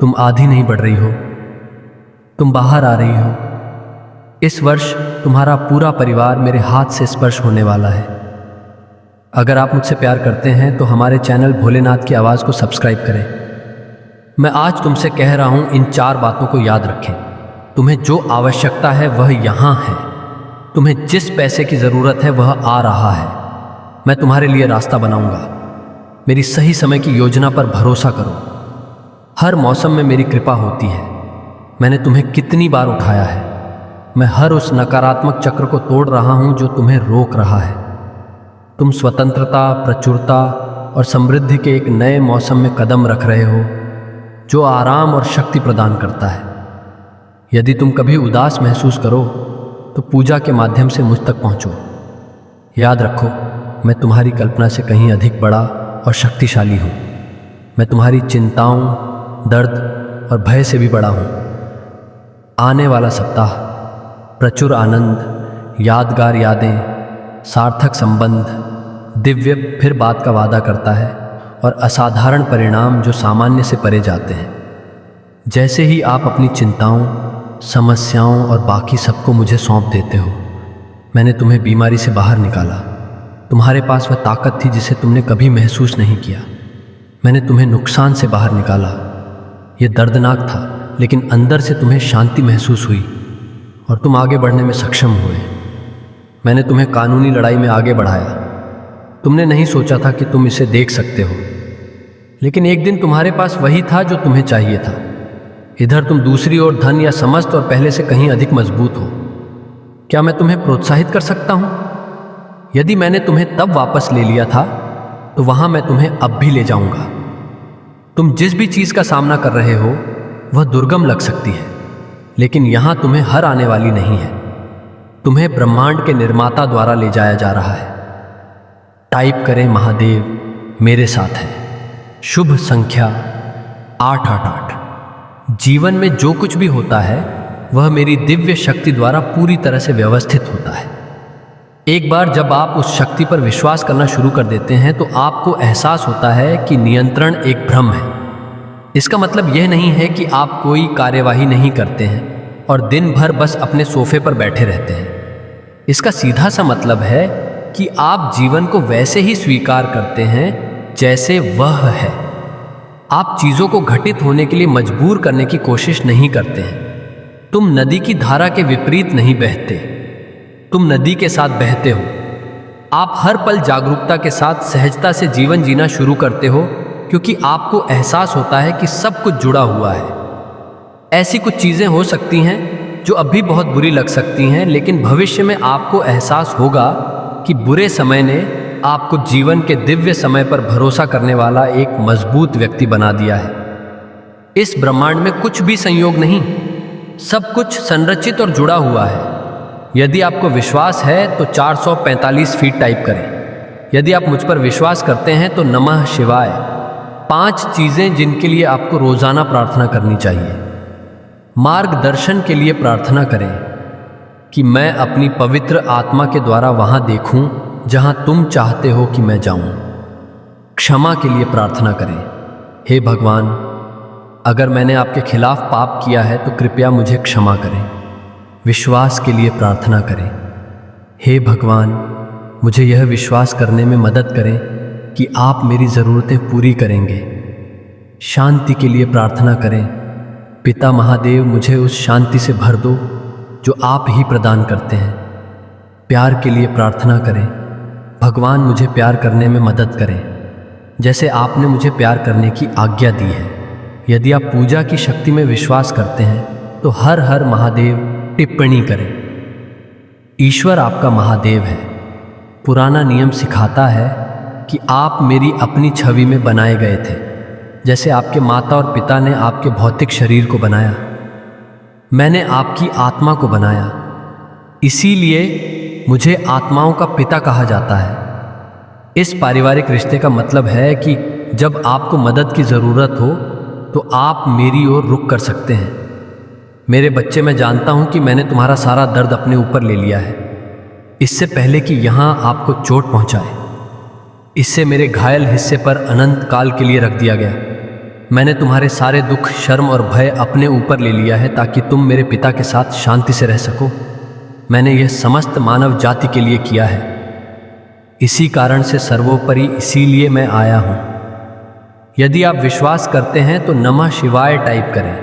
तुम आधी नहीं बढ़ रही हो, तुम बाहर आ रही हो। इस वर्ष तुम्हारा पूरा परिवार मेरे हाथ से स्पर्श होने वाला है। अगर आप मुझसे प्यार करते हैं तो हमारे चैनल भोलेनाथ की आवाज़ को सब्सक्राइब करें। मैं आज तुमसे कह रहा हूँ, इन 4 बातों को याद रखें। तुम्हें जो आवश्यकता है वह यहाँ है। तुम्हें जिस पैसे की ज़रूरत है वह आ रहा है। मैं तुम्हारे लिए रास्ता बनाऊंगा। मेरी सही समय की योजना पर भरोसा करो। हर मौसम में मेरी कृपा होती है। मैंने तुम्हें कितनी बार उठाया है। मैं हर उस नकारात्मक चक्र को तोड़ रहा हूं जो तुम्हें रोक रहा है। तुम स्वतंत्रता, प्रचुरता और समृद्धि के एक नए मौसम में कदम रख रहे हो जो आराम और शक्ति प्रदान करता है। यदि तुम कभी उदास महसूस करो तो पूजा के माध्यम से मुझ तक पहुंचो। याद रखो, मैं तुम्हारी कल्पना से कहीं अधिक बड़ा और शक्तिशाली हूँ। मैं तुम्हारी चिंताओं, दर्द और भय से भी बड़ा हूँ। आने वाला सप्ताह प्रचुर आनंद, यादगार यादें, सार्थक संबंध, दिव्य फिर बात का वादा करता है और असाधारण परिणाम जो सामान्य से परे जाते हैं। जैसे ही आप अपनी चिंताओं, समस्याओं और बाकी सबको मुझे सौंप देते हो, मैंने तुम्हें बीमारी से बाहर निकाला। तुम्हारे पास वह ताकत थी जिसे तुमने कभी महसूस नहीं किया। मैंने तुम्हें नुकसान से बाहर निकाला। यह दर्दनाक था, लेकिन अंदर से तुम्हें शांति महसूस हुई और तुम आगे बढ़ने में सक्षम हुए। मैंने तुम्हें कानूनी लड़ाई में आगे बढ़ाया। तुमने नहीं सोचा था कि तुम इसे देख सकते हो, लेकिन एक दिन तुम्हारे पास वही था जो तुम्हें चाहिए था। इधर तुम दूसरी ओर धन या समस्त और पहले से कहीं अधिक मजबूत हो। क्या मैं तुम्हें प्रोत्साहित कर सकता हूं? यदि मैंने तुम्हें तब वापस ले लिया था तो वहां मैं तुम्हें अब भी ले जाऊंगा। तुम जिस भी चीज का सामना कर रहे हो वह दुर्गम लग सकती है, लेकिन यहां तुम्हें हर आने वाली नहीं है। तुम्हें ब्रह्मांड के निर्माता द्वारा ले जाया जा रहा है। टाइप करें, महादेव मेरे साथ है। शुभ संख्या 888। जीवन में जो कुछ भी होता है वह मेरी दिव्य शक्ति द्वारा पूरी तरह से व्यवस्थित होता है। एक बार जब आप उस शक्ति पर विश्वास करना शुरू कर देते हैं तो आपको एहसास होता है कि नियंत्रण एक भ्रम है। इसका मतलब यह नहीं है कि आप कोई कार्यवाही नहीं करते हैं और दिन भर बस अपने सोफे पर बैठे रहते हैं। इसका सीधा सा मतलब है कि आप जीवन को वैसे ही स्वीकार करते हैं जैसे वह है। आप चीजों को घटित होने के लिए मजबूर करने की कोशिश नहीं करते हैं। तुम नदी की धारा के विपरीत नहीं बहते, तुम नदी के साथ बहते हो। आप हर पल जागरूकता के साथ सहजता से जीवन जीना शुरू करते हो, क्योंकि आपको एहसास होता है कि सब कुछ जुड़ा हुआ है। ऐसी कुछ चीजें हो सकती हैं जो अभी बहुत बुरी लग सकती हैं, लेकिन भविष्य में आपको एहसास होगा कि बुरे समय ने आपको जीवन के दिव्य समय पर भरोसा करने वाला एक मजबूत व्यक्ति बना दिया है। इस ब्रह्मांड में कुछ भी संयोग नहीं, सब कुछ संरचित और जुड़ा हुआ है। यदि आपको विश्वास है तो 445 फीट टाइप करें। यदि आप मुझ पर विश्वास करते हैं तो नमः शिवाय। 5 चीजें जिनके लिए आपको रोजाना प्रार्थना करनी चाहिए। मार्गदर्शन के लिए प्रार्थना करें कि मैं अपनी पवित्र आत्मा के द्वारा वहां देखूं जहां तुम चाहते हो कि मैं जाऊं। क्षमा के लिए प्रार्थना करें। हे भगवान, अगर मैंने आपके खिलाफ पाप किया है तो कृपया मुझे क्षमा करें। विश्वास के लिए प्रार्थना करें। हे भगवान, मुझे यह विश्वास करने में मदद करें कि आप मेरी ज़रूरतें पूरी करेंगे। शांति के लिए प्रार्थना करें। पिता महादेव, मुझे उस शांति से भर दो जो आप ही प्रदान करते हैं। प्यार के लिए प्रार्थना करें। भगवान, मुझे प्यार करने में मदद करें जैसे आपने मुझे प्यार करने की आज्ञा दी है। यदि आप पूजा की शक्ति में विश्वास करते हैं तो हर हर महादेव टिप्पणी करें। ईश्वर आपका महादेव है। पुराना नियम सिखाता है कि आप मेरी अपनी छवि में बनाए गए थे, जैसे आपके माता और पिता ने आपके भौतिक शरीर को बनाया। मैंने आपकी आत्मा को बनाया, इसीलिए मुझे आत्माओं का पिता कहा जाता है। इस पारिवारिक रिश्ते का मतलब है कि जब आपको मदद की ज़रूरत हो तो आप मेरी ओर रुख कर सकते हैं। मेरे बच्चे, मैं जानता हूं कि मैंने तुम्हारा सारा दर्द अपने ऊपर ले लिया है, इससे पहले कि यहां आपको चोट पहुंचाए। इससे मेरे घायल हिस्से पर अनंत काल के लिए रख दिया गया। मैंने तुम्हारे सारे दुख, शर्म और भय अपने ऊपर ले लिया है ताकि तुम मेरे पिता के साथ शांति से रह सको। मैंने यह समस्त मानव जाति के लिए किया है। इसी कारण से सर्वोपरि इसीलिए मैं आया हूं। यदि आप विश्वास करते हैं तो नमः शिवाय टाइप करें।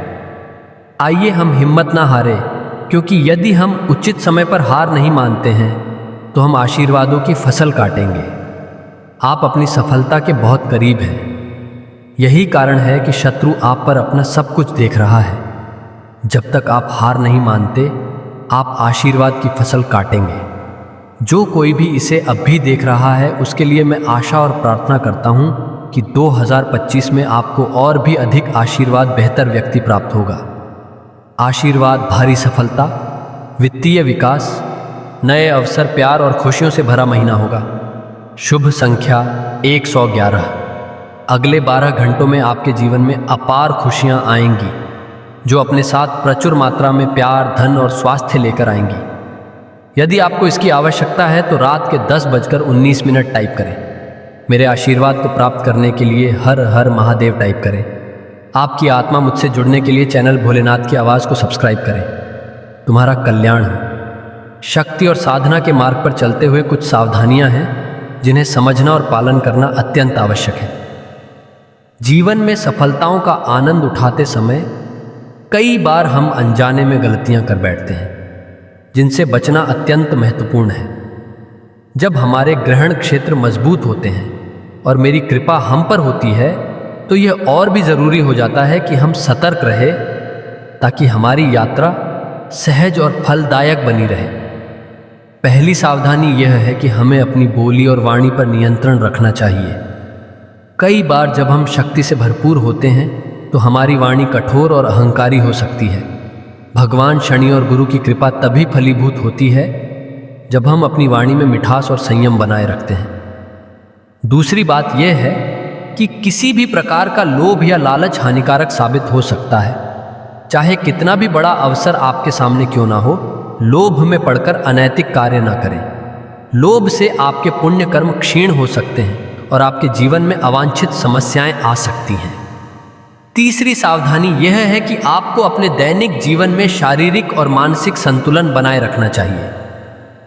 आइए हम हिम्मत ना हारें, क्योंकि यदि हम उचित समय पर हार नहीं मानते हैं तो हम आशीर्वादों की फसल काटेंगे। आप अपनी सफलता के बहुत करीब हैं। यही कारण है कि शत्रु आप पर अपना सब कुछ देख रहा है। जब तक आप हार नहीं मानते, आप आशीर्वाद की फसल काटेंगे। जो कोई भी इसे अब भी देख रहा है, उसके लिए मैं आशा और प्रार्थना करता हूं कि 2025 में आपको और भी अधिक आशीर्वाद, बेहतर व्यक्ति प्राप्त होगा। आशीर्वाद, भारी सफलता, वित्तीय विकास, नए अवसर, प्यार और खुशियों से भरा महीना होगा। शुभ संख्या 111। अगले 12 घंटों में आपके जीवन में अपार खुशियां आएंगी, जो अपने साथ प्रचुर मात्रा में प्यार, धन और स्वास्थ्य लेकर आएंगी। यदि आपको इसकी आवश्यकता है तो रात के 10:19 टाइप करें। मेरे आशीर्वाद को प्राप्त करने के लिए हर हर महादेव टाइप करें। आपकी आत्मा मुझसे जुड़ने के लिए चैनल भोलेनाथ की आवाज़ को सब्सक्राइब करें। तुम्हारा कल्याण हो। शक्ति और साधना के मार्ग पर चलते हुए कुछ सावधानियां हैं जिन्हें समझना और पालन करना अत्यंत आवश्यक है। जीवन में सफलताओं का आनंद उठाते समय कई बार हम अनजाने में गलतियां कर बैठते हैं, जिनसे बचना अत्यंत महत्वपूर्ण है। जब हमारे ग्रहण क्षेत्र मजबूत होते हैं और मेरी कृपा हम पर होती है, तो यह और भी ज़रूरी हो जाता है कि हम सतर्क रहे, ताकि हमारी यात्रा सहज और फलदायक बनी रहे। पहली सावधानी यह है कि हमें अपनी बोली और वाणी पर नियंत्रण रखना चाहिए। कई बार जब हम शक्ति से भरपूर होते हैं तो हमारी वाणी कठोर और अहंकारी हो सकती है। भगवान शनि और गुरु की कृपा तभी फलीभूत होती है जब हम अपनी वाणी में मिठास और संयम बनाए रखते हैं। दूसरी बात यह है कि किसी भी प्रकार का लोभ या लालच हानिकारक साबित हो सकता है। चाहे कितना भी बड़ा अवसर आपके सामने क्यों ना हो, लोभ में पड़कर अनैतिक कार्य ना करें। लोभ से आपके पुण्य कर्म क्षीण हो सकते हैं और आपके जीवन में अवांछित समस्याएं आ सकती हैं। तीसरी सावधानी यह है कि आपको अपने दैनिक जीवन में शारीरिक और मानसिक संतुलन बनाए रखना चाहिए।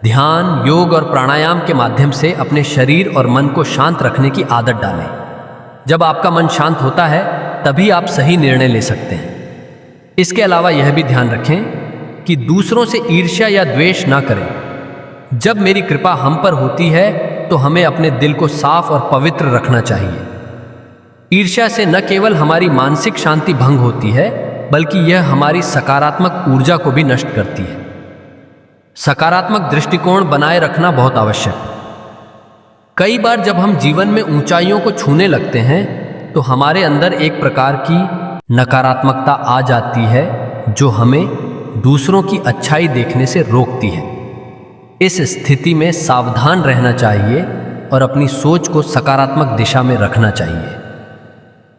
ध्यान, योग और प्राणायाम के माध्यम से अपने शरीर और मन को शांत रखने की आदत डालें। जब आपका मन शांत होता है तभी आप सही निर्णय ले सकते हैं। इसके अलावा यह भी ध्यान रखें कि दूसरों से ईर्ष्या या द्वेष ना करें। जब मेरी कृपा हम पर होती है तो हमें अपने दिल को साफ और पवित्र रखना चाहिए। ईर्ष्या से न केवल हमारी मानसिक शांति भंग होती है, बल्कि यह हमारी सकारात्मक ऊर्जा को भी नष्ट करती है। सकारात्मक दृष्टिकोण बनाए रखना बहुत आवश्यक। कई बार जब हम जीवन में ऊंचाइयों को छूने लगते हैं तो हमारे अंदर एक प्रकार की नकारात्मकता आ जाती है, जो हमें दूसरों की अच्छाई देखने से रोकती है। इस स्थिति में सावधान रहना चाहिए और अपनी सोच को सकारात्मक दिशा में रखना चाहिए।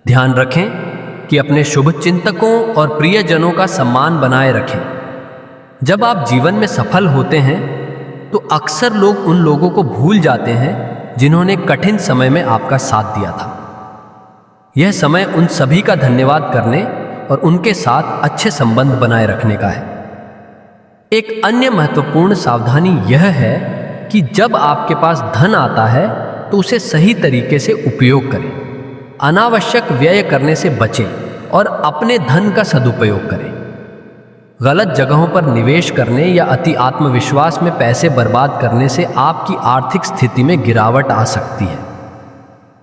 ध्यान रखें कि अपने शुभ चिंतकों और प्रियजनों का सम्मान बनाए रखें। जब आप जीवन में सफल होते हैं तो अक्सर लोग उन लोगों को भूल जाते हैं जिन्होंने कठिन समय में आपका साथ दिया था। यह समय उन सभी का धन्यवाद करने और उनके साथ अच्छे संबंध बनाए रखने का है। एक अन्य महत्वपूर्ण सावधानी यह है कि जब आपके पास धन आता है तो उसे सही तरीके से उपयोग करें। अनावश्यक व्यय करने से बचें और अपने धन का सदुपयोग करें। गलत जगहों पर निवेश करने या अति आत्मविश्वास में पैसे बर्बाद करने से आपकी आर्थिक स्थिति में गिरावट आ सकती है।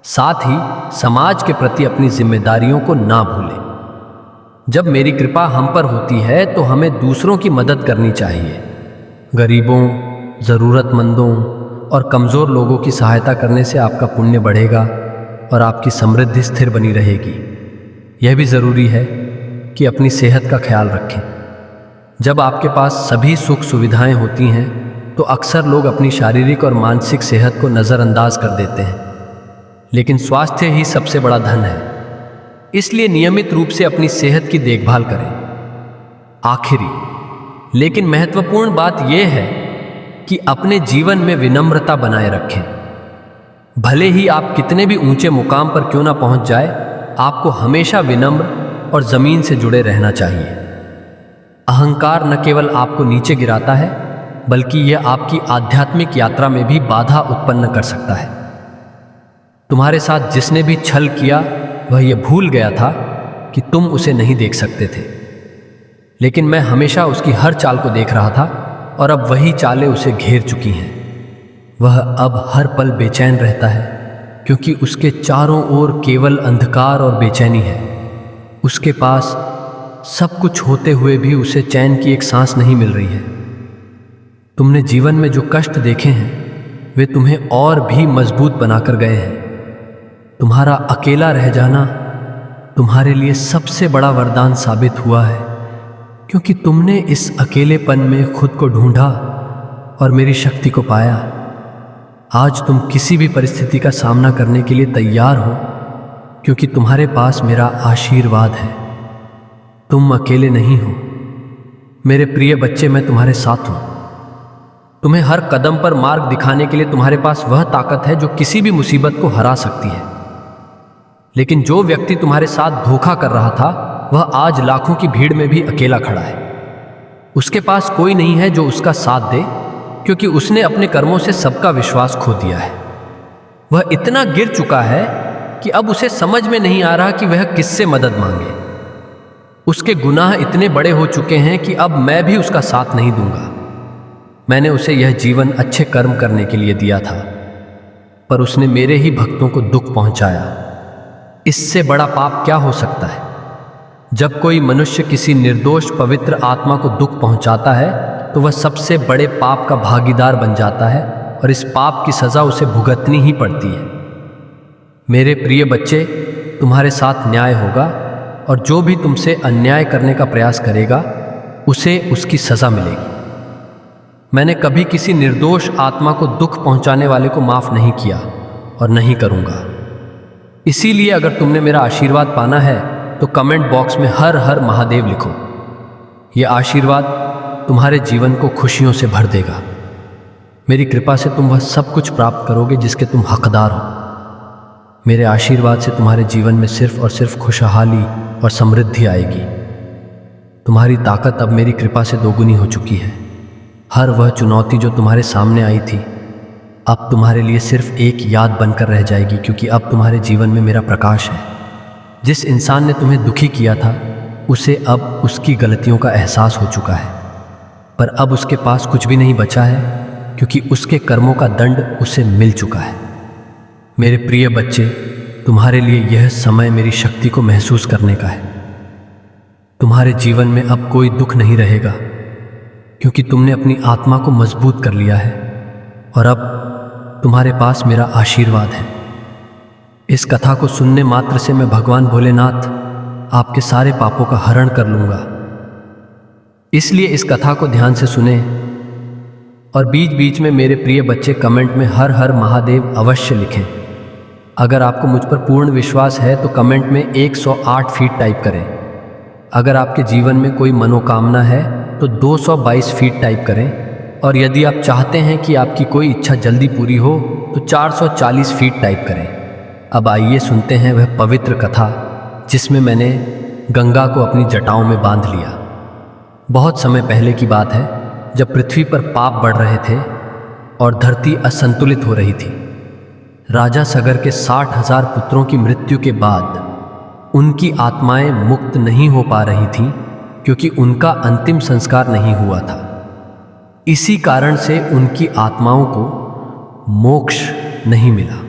साथ ही समाज के प्रति अपनी जिम्मेदारियों को ना भूलें। जब मेरी कृपा हम पर होती है तो हमें दूसरों की मदद करनी चाहिए। गरीबों, ज़रूरतमंदों और कमज़ोर लोगों की सहायता करने से आपका पुण्य बढ़ेगा और आपकी समृद्धि स्थिर बनी रहेगी। यह भी ज़रूरी है कि अपनी सेहत का ख्याल रखें। जब आपके पास सभी सुख सुविधाएं होती हैं तो अक्सर लोग अपनी शारीरिक और मानसिक सेहत को नज़रअंदाज कर देते हैं, लेकिन स्वास्थ्य ही सबसे बड़ा धन है। इसलिए नियमित रूप से अपनी सेहत की देखभाल करें। आखिरी लेकिन महत्वपूर्ण बात यह है कि अपने जीवन में विनम्रता बनाए रखें। भले ही आप कितने भी ऊंचे मुकाम पर क्यों ना पहुंच जाए, आपको हमेशा विनम्र और जमीन से जुड़े रहना चाहिए। अहंकार न केवल आपको नीचे गिराता है, बल्कि यह आपकी आध्यात्मिक यात्रा में भी बाधा उत्पन्न कर सकता है। तुम्हारे साथ जिसने भी छल किया वह यह भूल गया था कि तुम उसे नहीं देख सकते थे, लेकिन मैं हमेशा उसकी हर चाल को देख रहा था और अब वही चालें उसे घेर चुकी हैं। वह अब हर पल बेचैन रहता है, क्योंकि उसके चारों ओर केवल अंधकार और बेचैनी है। उसके पास सब कुछ होते हुए भी उसे चैन की एक सांस नहीं मिल रही है। तुमने जीवन में जो कष्ट देखे हैं वे तुम्हें और भी मजबूत बनाकर गए हैं। तुम्हारा अकेला रह जाना तुम्हारे लिए सबसे बड़ा वरदान साबित हुआ है, क्योंकि तुमने इस अकेलेपन में खुद को ढूंढा और मेरी शक्ति को पाया। आज तुम किसी भी परिस्थिति का सामना करने के लिए तैयार हो, क्योंकि तुम्हारे पास मेरा आशीर्वाद है। तुम अकेले नहीं हो मेरे प्रिय बच्चे, मैं तुम्हारे साथ हूं। तुम्हें हर कदम पर मार्ग दिखाने के लिए तुम्हारे पास वह ताकत है जो किसी भी मुसीबत को हरा सकती है। लेकिन जो व्यक्ति तुम्हारे साथ धोखा कर रहा था, वह आज लाखों की भीड़ में भी अकेला खड़ा है। उसके पास कोई नहीं है जो उसका साथ दे, क्योंकि उसने अपने कर्मों से सबका विश्वास खो दिया है। वह इतना गिर चुका है कि अब उसे समझ में नहीं आ रहा कि वह किससे मदद मांगे। उसके गुनाह इतने बड़े हो चुके हैं कि अब मैं भी उसका साथ नहीं दूंगा। मैंने उसे यह जीवन अच्छे कर्म करने के लिए दिया था, पर उसने मेरे ही भक्तों को दुख पहुंचाया। इससे बड़ा पाप क्या हो सकता है? जब कोई मनुष्य किसी निर्दोष पवित्र आत्मा को दुख पहुंचाता है, तो वह सबसे बड़े पाप का भागीदार बन जाता है और इस पाप की सजा उसे भुगतनी ही पड़ती है। मेरे प्रिय बच्चे, तुम्हारे साथ न्याय होगा और जो भी तुमसे अन्याय करने का प्रयास करेगा उसे उसकी सजा मिलेगी। मैंने कभी किसी निर्दोष आत्मा को दुख पहुंचाने वाले को माफ नहीं किया और नहीं करूंगा। इसीलिए अगर तुमने मेरा आशीर्वाद पाना है तो कमेंट बॉक्स में हर हर महादेव लिखो। यह आशीर्वाद तुम्हारे जीवन को खुशियों से भर देगा। मेरी कृपा से तुम वह सब कुछ प्राप्त करोगे जिसके तुम हकदार हो। मेरे आशीर्वाद से तुम्हारे जीवन में सिर्फ और सिर्फ खुशहाली और समृद्धि आएगी। तुम्हारी ताकत अब मेरी कृपा से दोगुनी हो चुकी है। हर वह चुनौती जो तुम्हारे सामने आई थी, अब तुम्हारे लिए सिर्फ एक याद बनकर रह जाएगी, क्योंकि अब तुम्हारे जीवन में मेरा प्रकाश है। जिस इंसान ने तुम्हें दुखी किया था, उसे अब उसकी गलतियों का एहसास हो चुका है, पर अब उसके पास कुछ भी नहीं बचा है, क्योंकि उसके कर्मों का दंड उसे मिल चुका है। मेरे प्रिय बच्चे, तुम्हारे लिए यह समय मेरी शक्ति को महसूस करने का है। तुम्हारे जीवन में अब कोई दुख नहीं रहेगा, क्योंकि तुमने अपनी आत्मा को मजबूत कर लिया है और अब तुम्हारे पास मेरा आशीर्वाद है। इस कथा को सुनने मात्र से मैं भगवान भोलेनाथ आपके सारे पापों का हरण कर लूंगा। इसलिए इस कथा को ध्यान से सुने और बीच बीच में मेरे प्रिय बच्चे कमेंट में हर हर महादेव अवश्य लिखें। अगर आपको मुझ पर पूर्ण विश्वास है तो कमेंट में 108 फीट टाइप करें। अगर आपके जीवन में कोई मनोकामना है तो 222 फीट टाइप करें, और यदि आप चाहते हैं कि आपकी कोई इच्छा जल्दी पूरी हो तो 440 फीट टाइप करें। अब आइए सुनते हैं वह पवित्र कथा जिसमें मैंने गंगा को अपनी जटाओं में बांध लिया। बहुत समय पहले की बात है, जब पृथ्वी पर पाप बढ़ रहे थे और धरती असंतुलित हो रही थी। राजा सगर के 60,000 पुत्रों की मृत्यु के बाद उनकी आत्माएं मुक्त नहीं हो पा रही थीं, क्योंकि उनका अंतिम संस्कार नहीं हुआ था। इसी कारण से उनकी आत्माओं को मोक्ष नहीं मिला।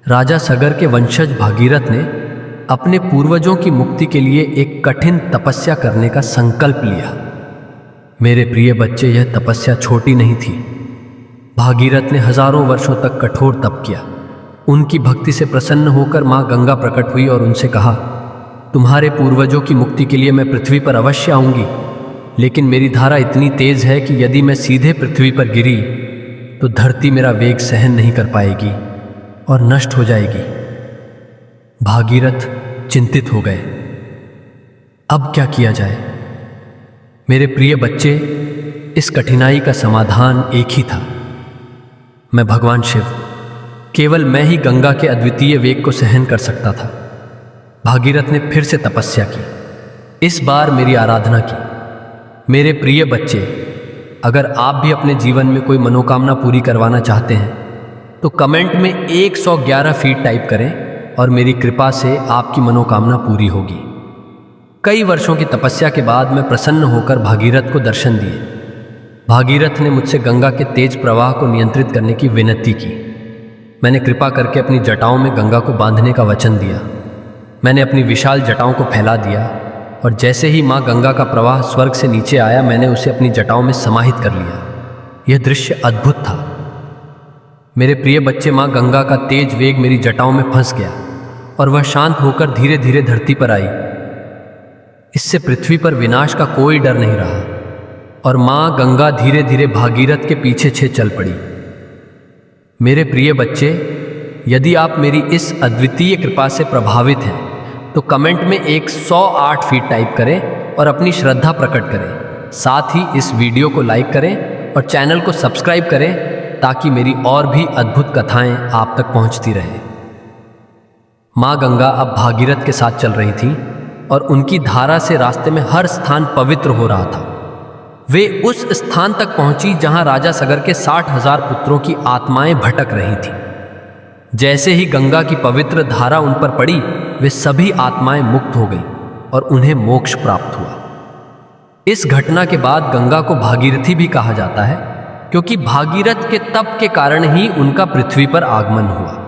राजा सगर के वंशज भागीरथ ने अपने पूर्वजों की मुक्ति के लिए एक कठिन तपस्या करने का संकल्प लिया। मेरे प्रिय बच्चे, यह तपस्या छोटी नहीं थी। भागीरथ ने हजारों वर्षों तक कठोर तप किया। उनकी भक्ति से प्रसन्न होकर मां गंगा प्रकट हुई और उनसे कहा, तुम्हारे पूर्वजों की मुक्ति के लिए मैं पृथ्वी पर अवश्य आऊंगी। लेकिन मेरी धारा इतनी तेज है कि यदि मैं सीधे पृथ्वी पर गिरी तो धरती मेरा वेग सहन नहीं कर पाएगी और नष्ट हो जाएगी। भागीरथ चिंतित हो गए। अब क्या किया जाए? मेरे प्रिय बच्चे, इस कठिनाई का समाधान एक ही था। मैं भगवान शिव, केवल मैं ही गंगा के अद्वितीय वेग को सहन कर सकता था। भागीरथ ने फिर से तपस्या की, इस बार मेरी आराधना की। मेरे प्रिय बच्चे, अगर आप भी अपने जीवन में कोई मनोकामना पूरी करवाना चाहते हैं तो कमेंट में 111 फीट टाइप करें और मेरी कृपा से आपकी मनोकामना पूरी होगी। कई वर्षों की तपस्या के बाद मैं प्रसन्न होकर भागीरथ को दर्शन दिए। भागीरथ ने मुझसे गंगा के तेज प्रवाह को नियंत्रित करने की विनती की। मैंने कृपा करके अपनी जटाओं में गंगा को बांधने का वचन दिया। मैंने अपनी विशाल जटाओं को फैला दिया और जैसे ही माँ गंगा का प्रवाह स्वर्ग से नीचे आया, मैंने उसे अपनी जटाओं में समाहित कर लिया। यह दृश्य अद्भुत था। मेरे प्रिय बच्चे, माँ गंगा का तेज वेग मेरी जटाओं में फंस गया और वह शांत होकर धीरे धीरे धरती पर आई। इससे पृथ्वी पर विनाश का कोई डर नहीं रहा और माँ गंगा धीरे धीरे भागीरथ के पीछे चल पड़ी। मेरे प्रिय बच्चे, यदि आप मेरी इस अद्वितीय कृपा से प्रभावित हैं तो कमेंट में 108 फीट टाइप करें और अपनी श्रद्धा प्रकट करें। साथ ही इस वीडियो को लाइक करें और चैनल को सब्सक्राइब करें ताकि मेरी और भी अद्भुत कथाएं आप तक पहुंचती रहें। माँ गंगा अब भागीरथ के साथ चल रही थी और उनकी धारा से रास्ते में हर स्थान पवित्र हो रहा था। वे उस स्थान तक पहुंची जहां राजा सगर के 60,000 पुत्रों की आत्माएं भटक रही थीं। जैसे ही गंगा की पवित्र धारा उन पर पड़ी, वे सभी आत्माएं मुक्त हो गईं और उन्हें मोक्ष प्राप्त हुआ। इस घटना के बाद गंगा को भागीरथी भी कहा जाता है, क्योंकि भागीरथ के तप के कारण ही उनका पृथ्वी पर आगमन हुआ।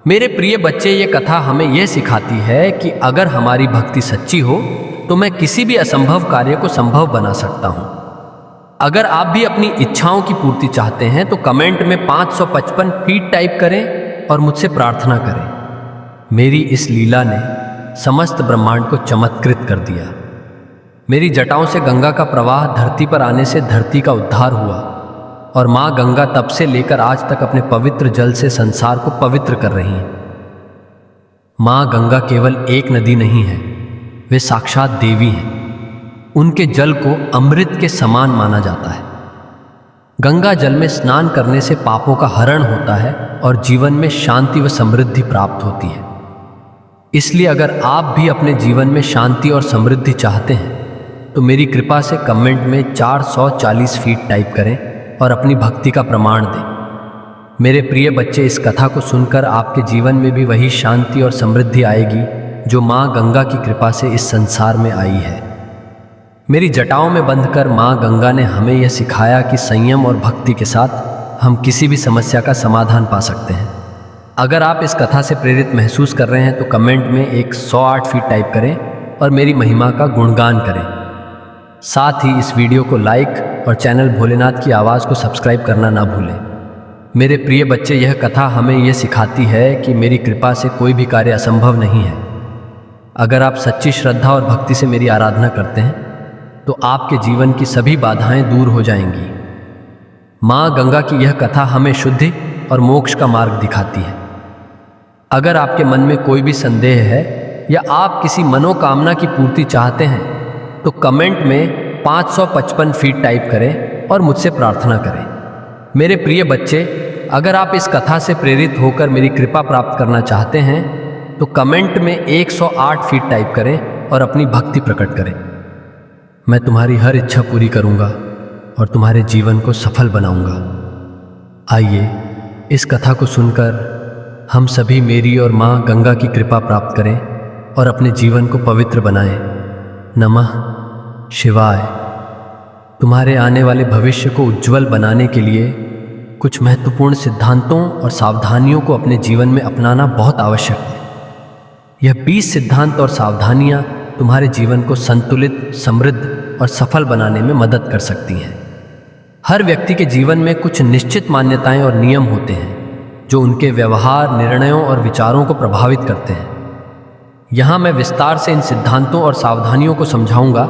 मेरे प्रिय बच्चे, ये कथा हमें यह सिखाती है कि अगर हमारी भक्ति सच्ची हो तो मैं किसी भी असंभव कार्य को संभव बना सकता हूं। अगर आप भी अपनी इच्छाओं की पूर्ति चाहते हैं तो कमेंट में 555 फीट टाइप करें और मुझसे प्रार्थना करें। मेरी इस लीला ने समस्त ब्रह्मांड को चमत्कृत कर दिया। मेरी जटाओं से गंगा का प्रवाह धरती पर आने से धरती का उद्धार हुआ और माँ गंगा तब से लेकर आज तक अपने पवित्र जल से संसार को पवित्र कर रही हैं। माँ गंगा केवल एक नदी नहीं है, वे साक्षात देवी हैं। उनके जल को अमृत के समान माना जाता है। गंगा जल में स्नान करने से पापों का हरण होता है और जीवन में शांति व समृद्धि प्राप्त होती है। इसलिए अगर आप भी अपने जीवन में शांति और समृद्धि चाहते हैं तो मेरी कृपा से कमेंट में 440 फीट टाइप करें और अपनी भक्ति का प्रमाण दें। मेरे प्रिय बच्चे, इस कथा को सुनकर आपके जीवन में भी वही शांति और समृद्धि आएगी जो माँ गंगा की कृपा से इस संसार में आई है। मेरी जटाओं में बंधकर माँ गंगा ने हमें यह सिखाया कि संयम और भक्ति के साथ हम किसी भी समस्या का समाधान पा सकते हैं। अगर आप इस कथा से प्रेरित महसूस कर रहे हैं तो कमेंट में 108 फीट टाइप करें और मेरी महिमा का गुणगान करें। साथ ही इस वीडियो को लाइक और चैनल भोलेनाथ की आवाज़ को सब्सक्राइब करना ना भूलें। मेरे प्रिय बच्चे, यह कथा हमें यह सिखाती है कि मेरी कृपा से कोई भी कार्य असंभव नहीं है। अगर आप सच्ची श्रद्धा और भक्ति से मेरी आराधना करते हैं तो आपके जीवन की सभी बाधाएं दूर हो जाएंगी। माँ गंगा की यह कथा हमें शुद्धि और मोक्ष का मार्ग दिखाती है। अगर आपके मन में कोई भी संदेह है या आप किसी मनोकामना की पूर्ति चाहते हैं तो कमेंट में 555 फीट टाइप करें और मुझसे प्रार्थना करें। मेरे प्रिय बच्चे, अगर आप इस कथा से प्रेरित होकर मेरी कृपा प्राप्त करना चाहते हैं तो कमेंट में 108 फीट टाइप करें और अपनी भक्ति प्रकट करें। मैं तुम्हारी हर इच्छा पूरी करूंगा और तुम्हारे जीवन को सफल बनाऊंगा। आइए इस कथा को सुनकर हम सभी मेरी और माँ गंगा की कृपा प्राप्त करें और अपने जीवन को पवित्र बनाएं। नमः शिवाय। तुम्हारे आने वाले भविष्य को उज्जवल बनाने के लिए कुछ महत्वपूर्ण सिद्धांतों और सावधानियों को अपने जीवन में अपनाना बहुत आवश्यक है। यह 20 सिद्धांत और सावधानियां तुम्हारे जीवन को संतुलित, समृद्ध और सफल बनाने में मदद कर सकती हैं। हर व्यक्ति के जीवन में कुछ निश्चित मान्यताएं और नियम होते हैं जो उनके व्यवहार, निर्णयों और विचारों को प्रभावित करते हैं। यहाँ मैं विस्तार से इन सिद्धांतों और सावधानियों को समझाऊंगा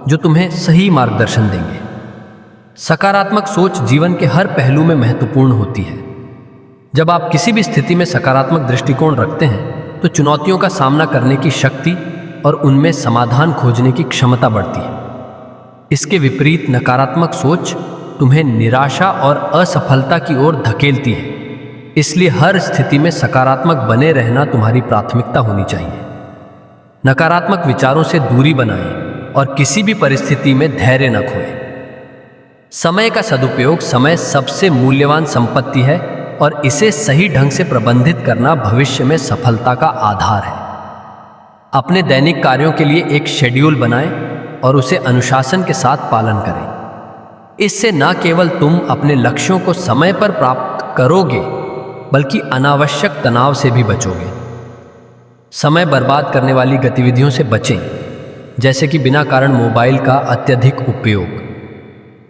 जो तुम्हें सही मार्गदर्शन देंगे। सकारात्मक सोच जीवन के हर पहलू में महत्वपूर्ण होती है। जब आप किसी भी स्थिति में सकारात्मक दृष्टिकोण रखते हैं तो चुनौतियों का सामना करने की शक्ति और उनमें समाधान खोजने की क्षमता बढ़ती है। इसके विपरीत नकारात्मक सोच तुम्हें निराशा और असफलता की ओर धकेलती है। इसलिए हर स्थिति में सकारात्मक बने रहना तुम्हारी प्राथमिकता होनी चाहिए। नकारात्मक विचारों से दूरी बनाएं और किसी भी परिस्थिति में धैर्य न खोएं। समय का सदुपयोग, समय सबसे मूल्यवान संपत्ति है और इसे सही ढंग से प्रबंधित करना भविष्य में सफलता का आधार है। अपने दैनिक कार्यों के लिए एक शेड्यूल बनाएं और उसे अनुशासन के साथ पालन करें। इससे न केवल तुम अपने लक्ष्यों को समय पर प्राप्त करोगे बल्कि अनावश्यक तनाव से भी बचोगे। समय बर्बाद करने वाली गतिविधियों से बचें, जैसे कि बिना कारण मोबाइल का अत्यधिक उपयोग।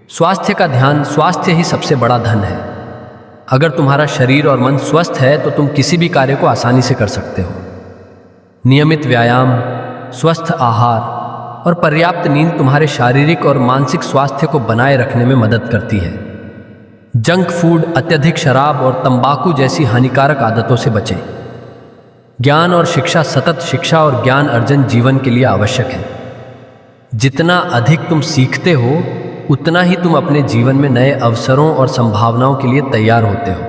स्वास्थ्य का ध्यान, स्वास्थ्य ही सबसे बड़ा धन है। अगर तुम्हारा शरीर और मन स्वस्थ है तो तुम किसी भी कार्य को आसानी से कर सकते हो। नियमित व्यायाम, स्वस्थ आहार और पर्याप्त नींद तुम्हारे शारीरिक और मानसिक स्वास्थ्य को बनाए रखने में मदद करती है। जंक फूड, अत्यधिक शराब और तंबाकू जैसी हानिकारक आदतों से बचें। ज्ञान और शिक्षा, सतत शिक्षा और ज्ञान अर्जन जीवन के लिए आवश्यक है। जितना अधिक तुम सीखते हो उतना ही तुम अपने जीवन में नए अवसरों और संभावनाओं के लिए तैयार होते हो।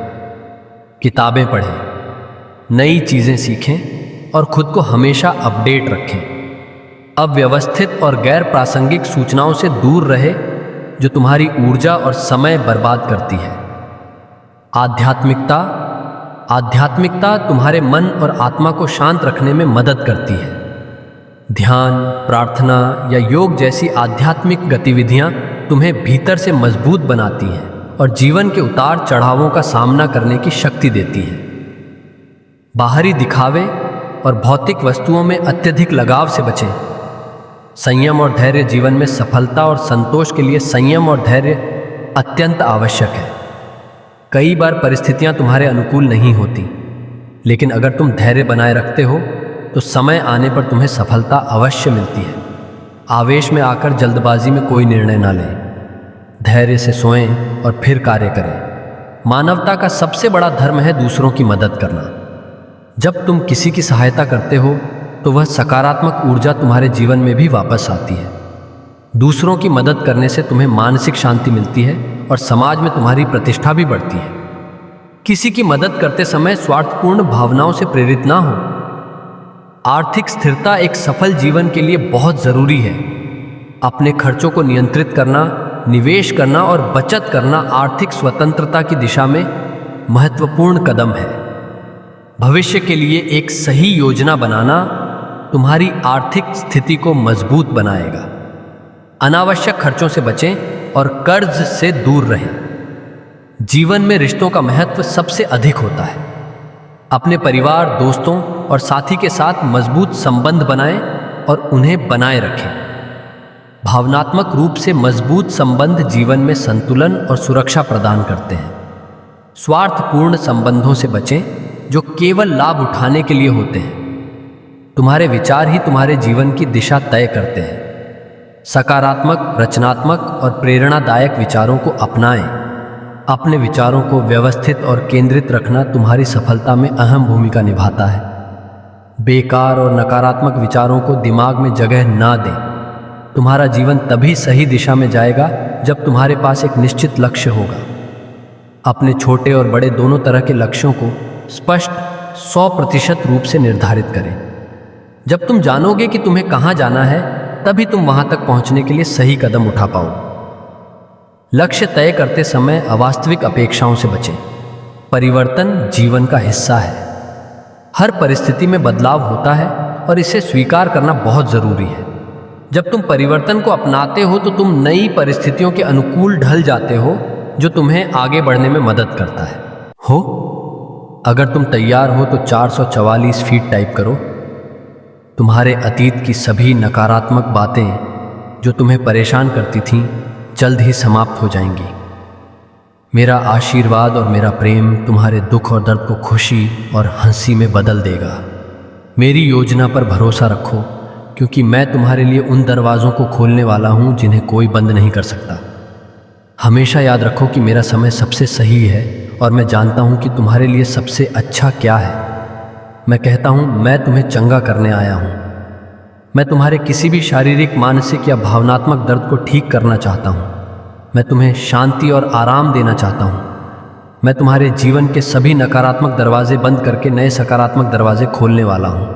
किताबें पढ़ें, नई चीज़ें सीखें और खुद को हमेशा अपडेट रखें। अव्यवस्थित और गैर प्रासंगिक सूचनाओं से दूर रहे जो तुम्हारी ऊर्जा और समय बर्बाद करती है। आध्यात्मिकता तुम्हारे मन और आत्मा को शांत रखने में मदद करती है। ध्यान, प्रार्थना या योग जैसी आध्यात्मिक गतिविधियां तुम्हें भीतर से मजबूत बनाती हैं और जीवन के उतार चढ़ावों का सामना करने की शक्ति देती हैं। बाहरी दिखावे और भौतिक वस्तुओं में अत्यधिक लगाव से बचें। संयम और धैर्य, जीवन में सफलता और संतोष के लिए संयम और धैर्य अत्यंत आवश्यक है। कई बार परिस्थितियां तुम्हारे अनुकूल नहीं होती, लेकिन अगर तुम धैर्य बनाए रखते हो तो समय आने पर तुम्हें सफलता अवश्य मिलती है। आवेश में आकर जल्दबाजी में कोई निर्णय ना लें। धैर्य से सोएं और फिर कार्य करें। मानवता का सबसे बड़ा धर्म है दूसरों की मदद करना। जब तुम किसी की सहायता करते हो तो वह सकारात्मक ऊर्जा तुम्हारे जीवन में भी वापस आती है। दूसरों की मदद करने से तुम्हें मानसिक शांति मिलती है और समाज में तुम्हारी प्रतिष्ठा भी बढ़ती है। किसी की मदद करते समय स्वार्थपूर्ण भावनाओं से प्रेरित ना हो। आर्थिक स्थिरता एक सफल जीवन के लिए बहुत जरूरी है। अपने खर्चों को नियंत्रित करना, निवेश करना और बचत करना आर्थिक स्वतंत्रता की दिशा में महत्वपूर्ण कदम है। भविष्य के लिए एक सही योजना बनाना तुम्हारी आर्थिक स्थिति को मजबूत बनाएगा। अनावश्यक खर्चों से बचें और कर्ज से दूर रहें। जीवन में रिश्तों का महत्व सबसे अधिक होता है। अपने परिवार, दोस्तों और साथी के साथ मजबूत संबंध बनाएं और उन्हें बनाए रखें। भावनात्मक रूप से मजबूत संबंध जीवन में संतुलन और सुरक्षा प्रदान करते हैं। स्वार्थपूर्ण संबंधों से बचें जो केवल लाभ उठाने के लिए होते हैं। तुम्हारे विचार ही तुम्हारे जीवन की दिशा तय करते हैं। सकारात्मक, रचनात्मक और प्रेरणादायक विचारों को अपनाएं। अपने विचारों को व्यवस्थित और केंद्रित रखना तुम्हारी सफलता में अहम भूमिका निभाता है। बेकार और नकारात्मक विचारों को दिमाग में जगह ना दें। तुम्हारा जीवन तभी सही दिशा में जाएगा जब तुम्हारे पास एक निश्चित लक्ष्य होगा। अपने छोटे और बड़े दोनों तरह के लक्ष्यों को स्पष्ट 100% रूप से निर्धारित करें। जब तुम जानोगे कि तुम्हें कहाँ जाना है, तभी तुम वहां तक पहुंचने के लिए सही कदम उठा पाओ। लक्ष्य तय करते समय अवास्तविक अपेक्षाओं से बचें। परिवर्तन जीवन का हिस्सा है। हर परिस्थिति में बदलाव होता है और इसे स्वीकार करना बहुत जरूरी है। जब तुम परिवर्तन को अपनाते हो तो तुम नई परिस्थितियों के अनुकूल ढल जाते हो, जो तुम्हें आगे बढ़ने में मदद करता है। अगर तुम तैयार हो तो 444 फीट टाइप करो। तुम्हारे अतीत की सभी नकारात्मक बातें जो तुम्हें परेशान करती थीं जल्द ही समाप्त हो जाएंगी। मेरा आशीर्वाद और मेरा प्रेम तुम्हारे दुख और दर्द को खुशी और हंसी में बदल देगा। मेरी योजना पर भरोसा रखो, क्योंकि मैं तुम्हारे लिए उन दरवाज़ों को खोलने वाला हूँ जिन्हें कोई बंद नहीं कर सकता। हमेशा याद रखो कि मेरा समय सबसे सही है और मैं जानता हूँ कि तुम्हारे लिए सबसे अच्छा क्या है। मैं कहता हूँ मैं तुम्हें चंगा करने आया हूँ। मैं तुम्हारे किसी भी शारीरिक, मानसिक या भावनात्मक दर्द को ठीक करना चाहता हूँ। मैं तुम्हें शांति और आराम देना चाहता हूँ। मैं तुम्हारे जीवन के सभी नकारात्मक दरवाजे बंद करके नए सकारात्मक दरवाजे खोलने वाला हूँ।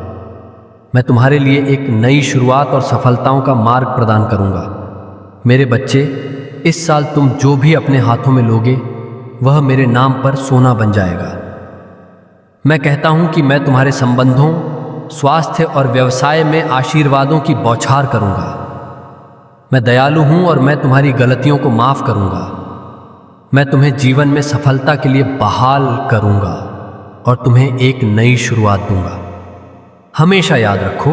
मैं तुम्हारे लिए एक नई शुरुआत और सफलताओं का मार्ग प्रदान करूँगा। मेरे बच्चे, इस साल तुम जो भी अपने हाथों में लोगे वह मेरे नाम पर सोना बन जाएगा। मैं कहता हूँ कि मैं तुम्हारे संबंधों, स्वास्थ्य और व्यवसाय में आशीर्वादों की बौछार करूँगा। मैं दयालु हूँ और मैं तुम्हारी गलतियों को माफ़ करूँगा। मैं तुम्हें जीवन में सफलता के लिए बहाल करूँगा और तुम्हें एक नई शुरुआत दूँगा। हमेशा याद रखो,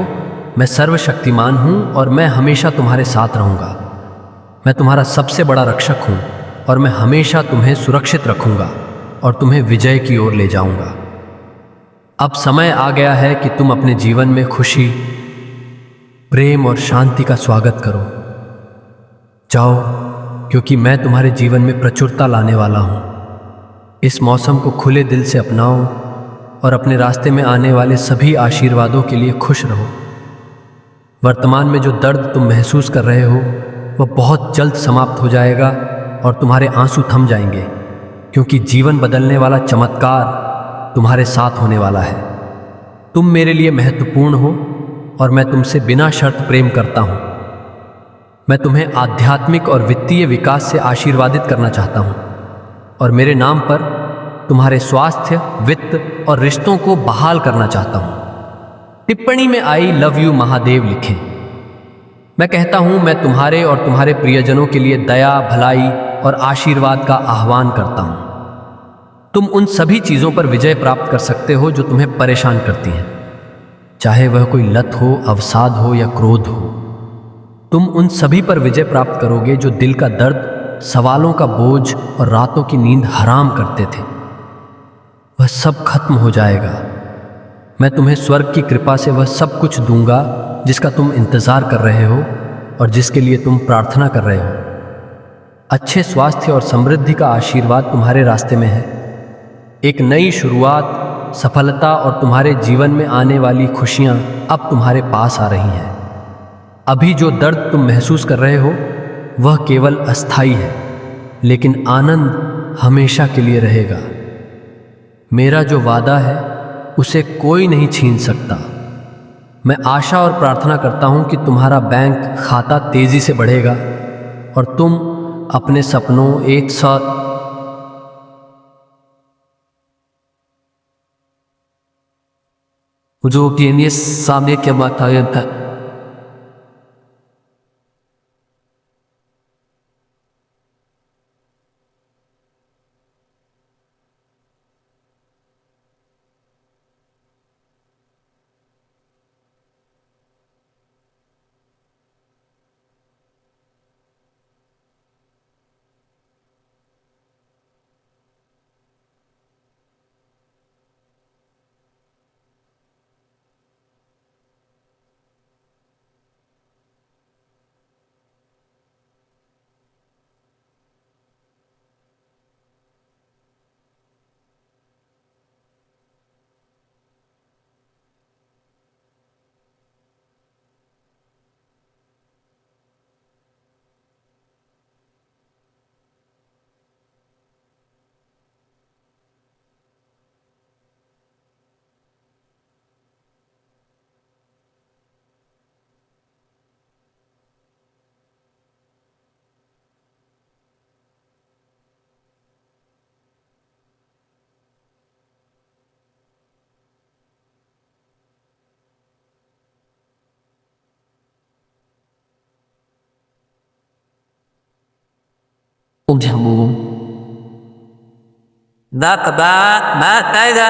मैं सर्वशक्तिमान हूँ और मैं हमेशा तुम्हारे साथ रहूँगा। मैं तुम्हारा सबसे बड़ा रक्षक हूँ और मैं हमेशा तुम्हें सुरक्षित रखूँगा और तुम्हें विजय की ओर ले जाऊँगा। अब समय आ गया है कि तुम अपने जीवन में खुशी, प्रेम और शांति का स्वागत करो। जाओ, क्योंकि मैं तुम्हारे जीवन में प्रचुरता लाने वाला हूँ। इस मौसम को खुले दिल से अपनाओ और अपने रास्ते में आने वाले सभी आशीर्वादों के लिए खुश रहो। वर्तमान में जो दर्द तुम महसूस कर रहे हो वह बहुत जल्द समाप्त हो जाएगा और तुम्हारे आंसू थम जाएंगे, क्योंकि जीवन बदलने वाला चमत्कार तुम्हारे साथ होने वाला है। तुम मेरे लिए महत्वपूर्ण हो और मैं तुमसे बिना शर्त प्रेम करता हूँ। मैं तुम्हें आध्यात्मिक और वित्तीय विकास से आशीर्वादित करना चाहता हूँ और मेरे नाम पर तुम्हारे स्वास्थ्य, वित्त और रिश्तों को बहाल करना चाहता हूँ। टिप्पणी में आई लव यू महादेव लिखें। मैं कहता हूँ मैं तुम्हारे और तुम्हारे प्रियजनों के लिए दया, भलाई और आशीर्वाद का आह्वान करता हूँ। तुम उन सभी चीज़ों पर विजय प्राप्त कर सकते हो जो तुम्हें परेशान करती हैं, चाहे वह कोई लत हो, अवसाद हो या क्रोध हो। तुम उन सभी पर विजय प्राप्त करोगे जो दिल का दर्द, सवालों का बोझ और रातों की नींद हराम करते थे। वह सब खत्म हो जाएगा। मैं तुम्हें स्वर्ग की कृपा से वह सब कुछ दूंगा जिसका तुम इंतजार कर रहे हो और जिसके लिए तुम प्रार्थना कर रहे हो। अच्छे स्वास्थ्य और समृद्धि का आशीर्वाद तुम्हारे रास्ते में है। एक नई शुरुआत, सफलता और तुम्हारे जीवन में आने वाली खुशियां अब तुम्हारे पास आ रही हैं। अभी जो दर्द तुम महसूस कर रहे हो वह केवल अस्थायी है, लेकिन आनंद हमेशा के लिए रहेगा। मेरा जो वादा है उसे कोई नहीं छीन सकता। मैं आशा और प्रार्थना करता हूं कि तुम्हारा बैंक खाता तेजी से बढ़ेगा और तुम अपने सपनों एक साथ जो कि सामने क्या बात है। Da da ma da da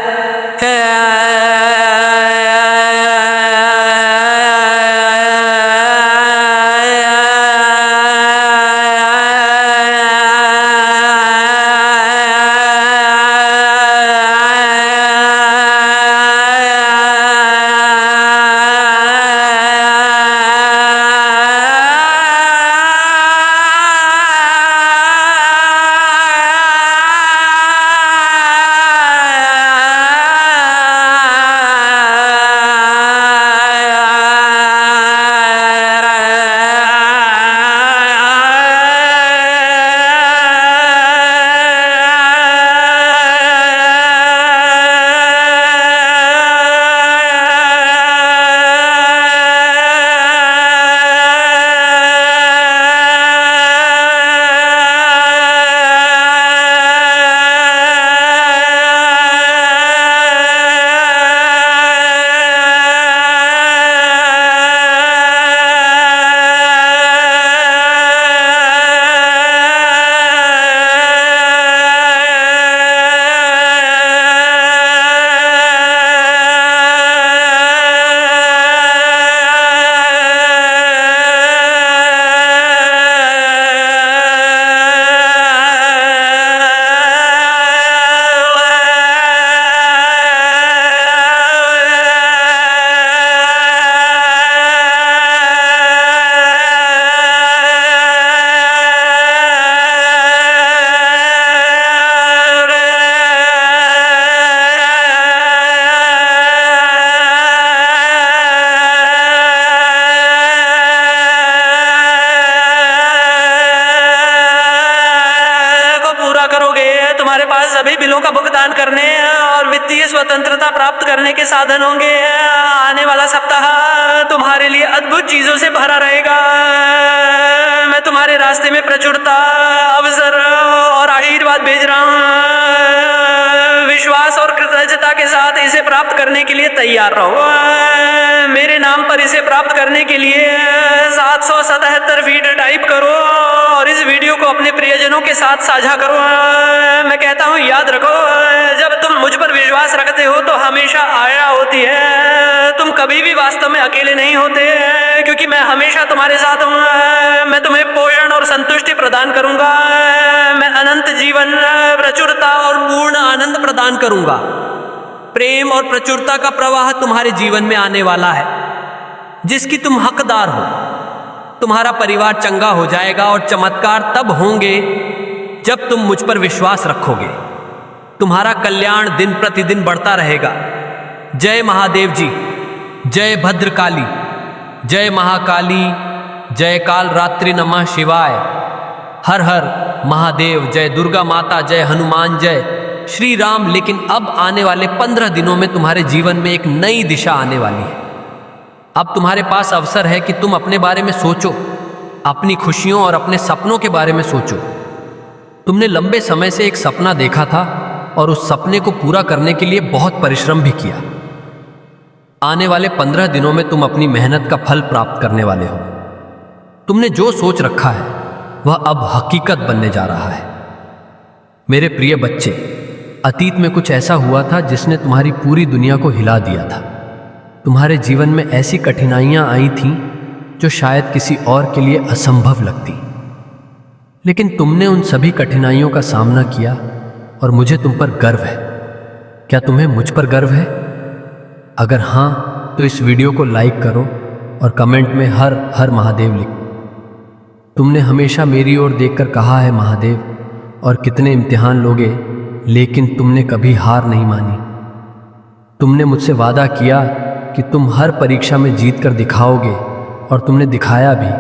करोगे, तुम्हारे पास सभी बिलों का भुगतान करने और वित्तीय स्वतंत्रता प्राप्त करने के साधन होंगे। आने वाला सप्ताह तुम्हारे लिए अद्भुत चीजों से भरा रहेगा। मैं तुम्हारे रास्ते में प्रचुरता, अवसर और आशीर्वाद भेज रहा हूँ। विश्वास और कृतज्ञता के साथ इसे प्राप्त करने के लिए तैयार रहो। मेरे नाम पर इसे प्राप्त करने के लिए 777 फीट टाइप करो और इस वीडियो को अपने प्रियजनों के साथ साझा करो। मैं कहता हूँ, याद रखो, जब तुम मुझ पर विश्वास रखते हो तो हमेशा आया होती है। तुम कभी भी वास्तव में अकेले नहीं होते, क्योंकि मैं हमेशा तुम्हारे साथ हूँ। मैं तुम्हें पोषण और संतुष्टि प्रदान करूंगा। मैं अनंत जीवन, प्रचुरता और पूर्ण आनंद प्रदान करूंगा। प्रेम और प्रचुरता का प्रवाह तुम्हारे जीवन में आने वाला है, जिसकी तुम हकदार हो। तुम्हारा परिवार चंगा हो जाएगा और चमत्कार तब होंगे जब तुम मुझ पर विश्वास रखोगे। तुम्हारा कल्याण दिन प्रतिदिन बढ़ता रहेगा। जय महादेव जी, जय भद्रकाली, जय महाकाली, जय काल रात्रि नमः शिवाय। हर हर महादेव, जय दुर्गा माता, जय हनुमान, जय श्री राम। लेकिन अब आने वाले 15 दिनों में तुम्हारे जीवन में एक नई दिशा आने वाली है। अब तुम्हारे पास अवसर है कि तुम अपने बारे में सोचो, अपनी खुशियों और अपने सपनों के बारे में सोचो। तुमने लंबे समय से एक सपना देखा था और उस सपने को पूरा करने के लिए बहुत परिश्रम भी किया। आने वाले 15 दिनों में तुम अपनी मेहनत का फल प्राप्त करने वाले हो। तुमने जो सोच रखा है वह अब हकीकत बनने जा रहा है। मेरे प्रिय बच्चे, अतीत में कुछ ऐसा हुआ था जिसने तुम्हारी पूरी दुनिया को हिला दिया था। तुम्हारे जीवन में ऐसी कठिनाइयां आई थीं जो शायद किसी और के लिए असंभव लगती, लेकिन तुमने उन सभी कठिनाइयों का सामना किया और मुझे तुम पर गर्व है। क्या तुम्हें मुझ पर गर्व है? अगर हाँ, तो इस वीडियो को लाइक करो और कमेंट में हर हर महादेव लिखो। तुमने हमेशा मेरी ओर देखकर कहा है महादेव, और कितने इम्तिहान लोगे, लेकिन तुमने कभी हार नहीं मानी। तुमने मुझसे वादा किया कि तुम हर परीक्षा में जीत कर दिखाओगे, और तुमने दिखाया भी।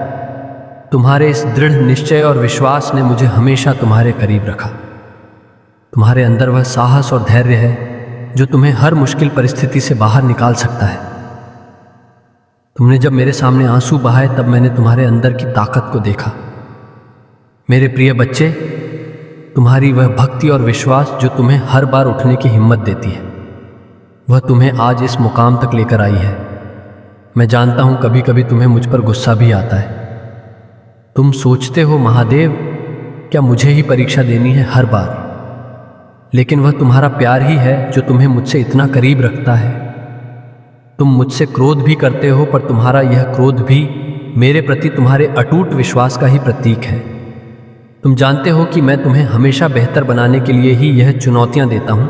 तुम्हारे इस दृढ़ निश्चय और विश्वास ने मुझे हमेशा तुम्हारे करीब रखा। तुम्हारे अंदर वह साहस और धैर्य है जो तुम्हें हर मुश्किल परिस्थिति से बाहर निकाल सकता है। तुमने जब मेरे सामने आंसू बहाए तब मैंने तुम्हारे अंदर की ताकत को देखा। मेरे प्रिय बच्चे, तुम्हारी वह भक्ति और विश्वास जो तुम्हें हर बार उठने की हिम्मत देती है, वह तुम्हें आज इस मुकाम तक लेकर आई है। मैं जानता हूं कभी कभी तुम्हें मुझ पर गुस्सा भी आता है। तुम सोचते हो महादेव, क्या मुझे ही परीक्षा देनी है हर बार? लेकिन वह तुम्हारा प्यार ही है जो तुम्हें मुझसे इतना करीब रखता है। तुम मुझसे क्रोध भी करते हो, पर तुम्हारा यह क्रोध भी मेरे प्रति तुम्हारे अटूट विश्वास का ही प्रतीक है। तुम जानते हो कि मैं तुम्हें हमेशा बेहतर बनाने के लिए ही यह चुनौतियां देता हूं,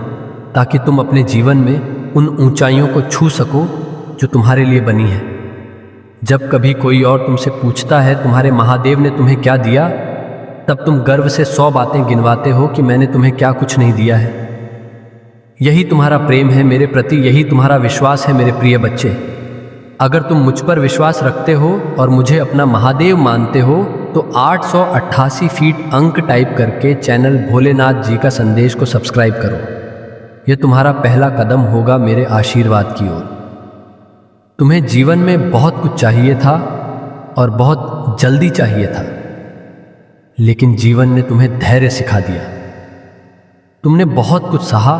ताकि तुम अपने जीवन में उन ऊंचाइयों को छू सको जो तुम्हारे लिए बनी है। जब कभी कोई और तुमसे पूछता है तुम्हारे महादेव ने तुम्हें क्या दिया, तब तुम गर्व से 100 बातें गिनवाते हो कि मैंने तुम्हें क्या कुछ नहीं दिया है। यही तुम्हारा प्रेम है मेरे प्रति, यही तुम्हारा विश्वास है मेरे प्रिय बच्चे। अगर तुम मुझ पर विश्वास रखते हो और मुझे अपना महादेव मानते हो, तो 888 फीट अंक टाइप करके चैनल भोलेनाथ जी का संदेश को सब्सक्राइब करो। यह तुम्हारा पहला कदम होगा मेरे आशीर्वाद की ओर। तुम्हें जीवन में बहुत कुछ चाहिए था और बहुत जल्दी चाहिए था, लेकिन जीवन ने तुम्हें धैर्य सिखा दिया। तुमने बहुत कुछ सहा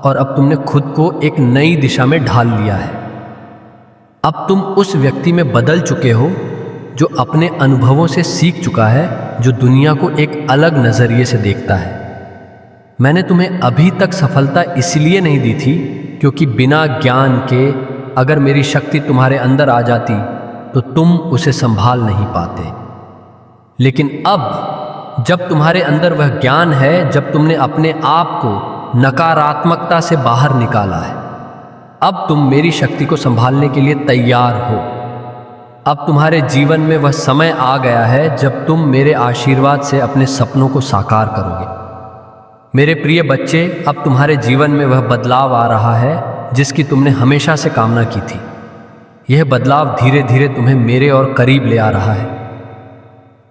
और अब तुमने खुद को एक नई दिशा में ढाल लिया है। अब तुम उस व्यक्ति में बदल चुके हो जो अपने अनुभवों से सीख चुका है, जो दुनिया को एक अलग नजरिए से देखता है। मैंने तुम्हें अभी तक सफलता इसलिए नहीं दी थी क्योंकि बिना ज्ञान के अगर मेरी शक्ति तुम्हारे अंदर आ जाती तो तुम उसे संभाल नहीं पाते। लेकिन अब जब तुम्हारे अंदर वह ज्ञान है, जब तुमने अपने आप को नकारात्मकता से बाहर निकाला है, अब तुम मेरी शक्ति को संभालने के लिए तैयार हो। अब तुम्हारे जीवन में वह समय आ गया है जब तुम मेरे आशीर्वाद से अपने सपनों को साकार करोगे। मेरे प्रिय बच्चे, अब तुम्हारे जीवन में वह बदलाव आ रहा है जिसकी तुमने हमेशा से कामना की थी। यह बदलाव धीरे धीरे तुम्हें मेरे और करीब ले आ रहा है।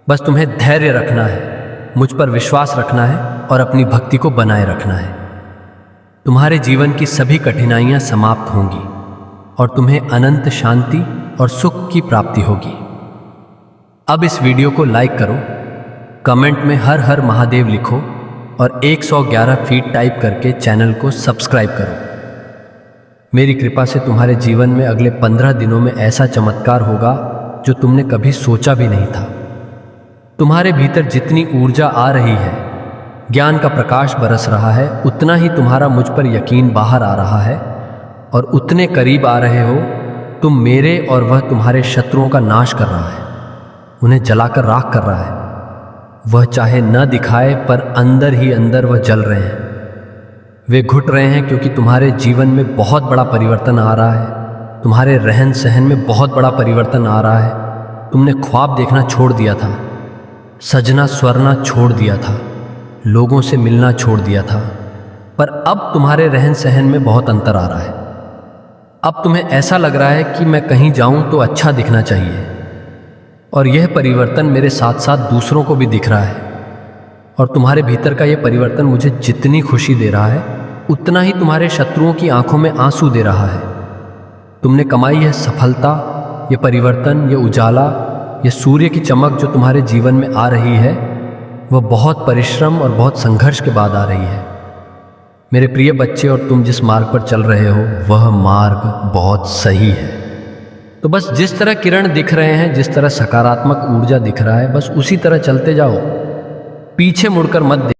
बस तुम्हें धैर्य रखना है, मुझ पर विश्वास रखना है और अपनी भक्ति को बनाए रखना है। तुम्हारे जीवन की सभी कठिनाइयां समाप्त होंगी और तुम्हें अनंत शांति और सुख की प्राप्ति होगी। अब इस वीडियो को लाइक करो, कमेंट में हर हर महादेव लिखो और 111 फीट टाइप करके चैनल को सब्सक्राइब करो। मेरी कृपा से तुम्हारे जीवन में अगले 15 दिनों में ऐसा चमत्कार होगा जो तुमने कभी सोचा भी नहीं था। तुम्हारे भीतर जितनी ऊर्जा आ रही है, ज्ञान का प्रकाश बरस रहा है, उतना ही तुम्हारा मुझ पर यकीन बाहर आ रहा है और उतने करीब आ रहे हो तुम मेरे, और वह तुम्हारे शत्रुओं का नाश कर रहा है, उन्हें जलाकर राख कर रहा है। वह चाहे न दिखाए पर अंदर ही अंदर वह जल रहे हैं। वे घुट रहे हैं क्योंकि तुम्हारे जीवन में बहुत बड़ा परिवर्तन आ रहा है। तुम्हारे रहन सहन में बहुत बड़ा परिवर्तन आ रहा है। तुमने ख्वाब देखना छोड़ दिया था, सजना स्वरना छोड़ दिया था, लोगों से मिलना छोड़ दिया था, पर अब तुम्हारे रहन सहन में बहुत अंतर आ रहा है। अब तुम्हें ऐसा लग रहा है कि मैं कहीं जाऊं तो अच्छा दिखना चाहिए, और यह परिवर्तन मेरे साथ साथ दूसरों को भी दिख रहा है। और तुम्हारे भीतर का यह परिवर्तन मुझे जितनी खुशी दे रहा है, उतना ही तुम्हारे शत्रुओं की आंखों में आंसू दे रहा है। तुमने कमाई यह सफलता, यह परिवर्तन, यह उजाला, यह सूर्य की चमक जो तुम्हारे जीवन में आ रही है, वह बहुत परिश्रम और बहुत संघर्ष के बाद आ रही है। मेरे प्रिय बच्चे, और तुम जिस मार्ग पर चल रहे हो वह मार्ग बहुत सही है। तो बस जिस तरह किरण दिख रहे हैं, जिस तरह सकारात्मक ऊर्जा दिख रहा है, बस उसी तरह चलते जाओ, पीछे मुड़कर मत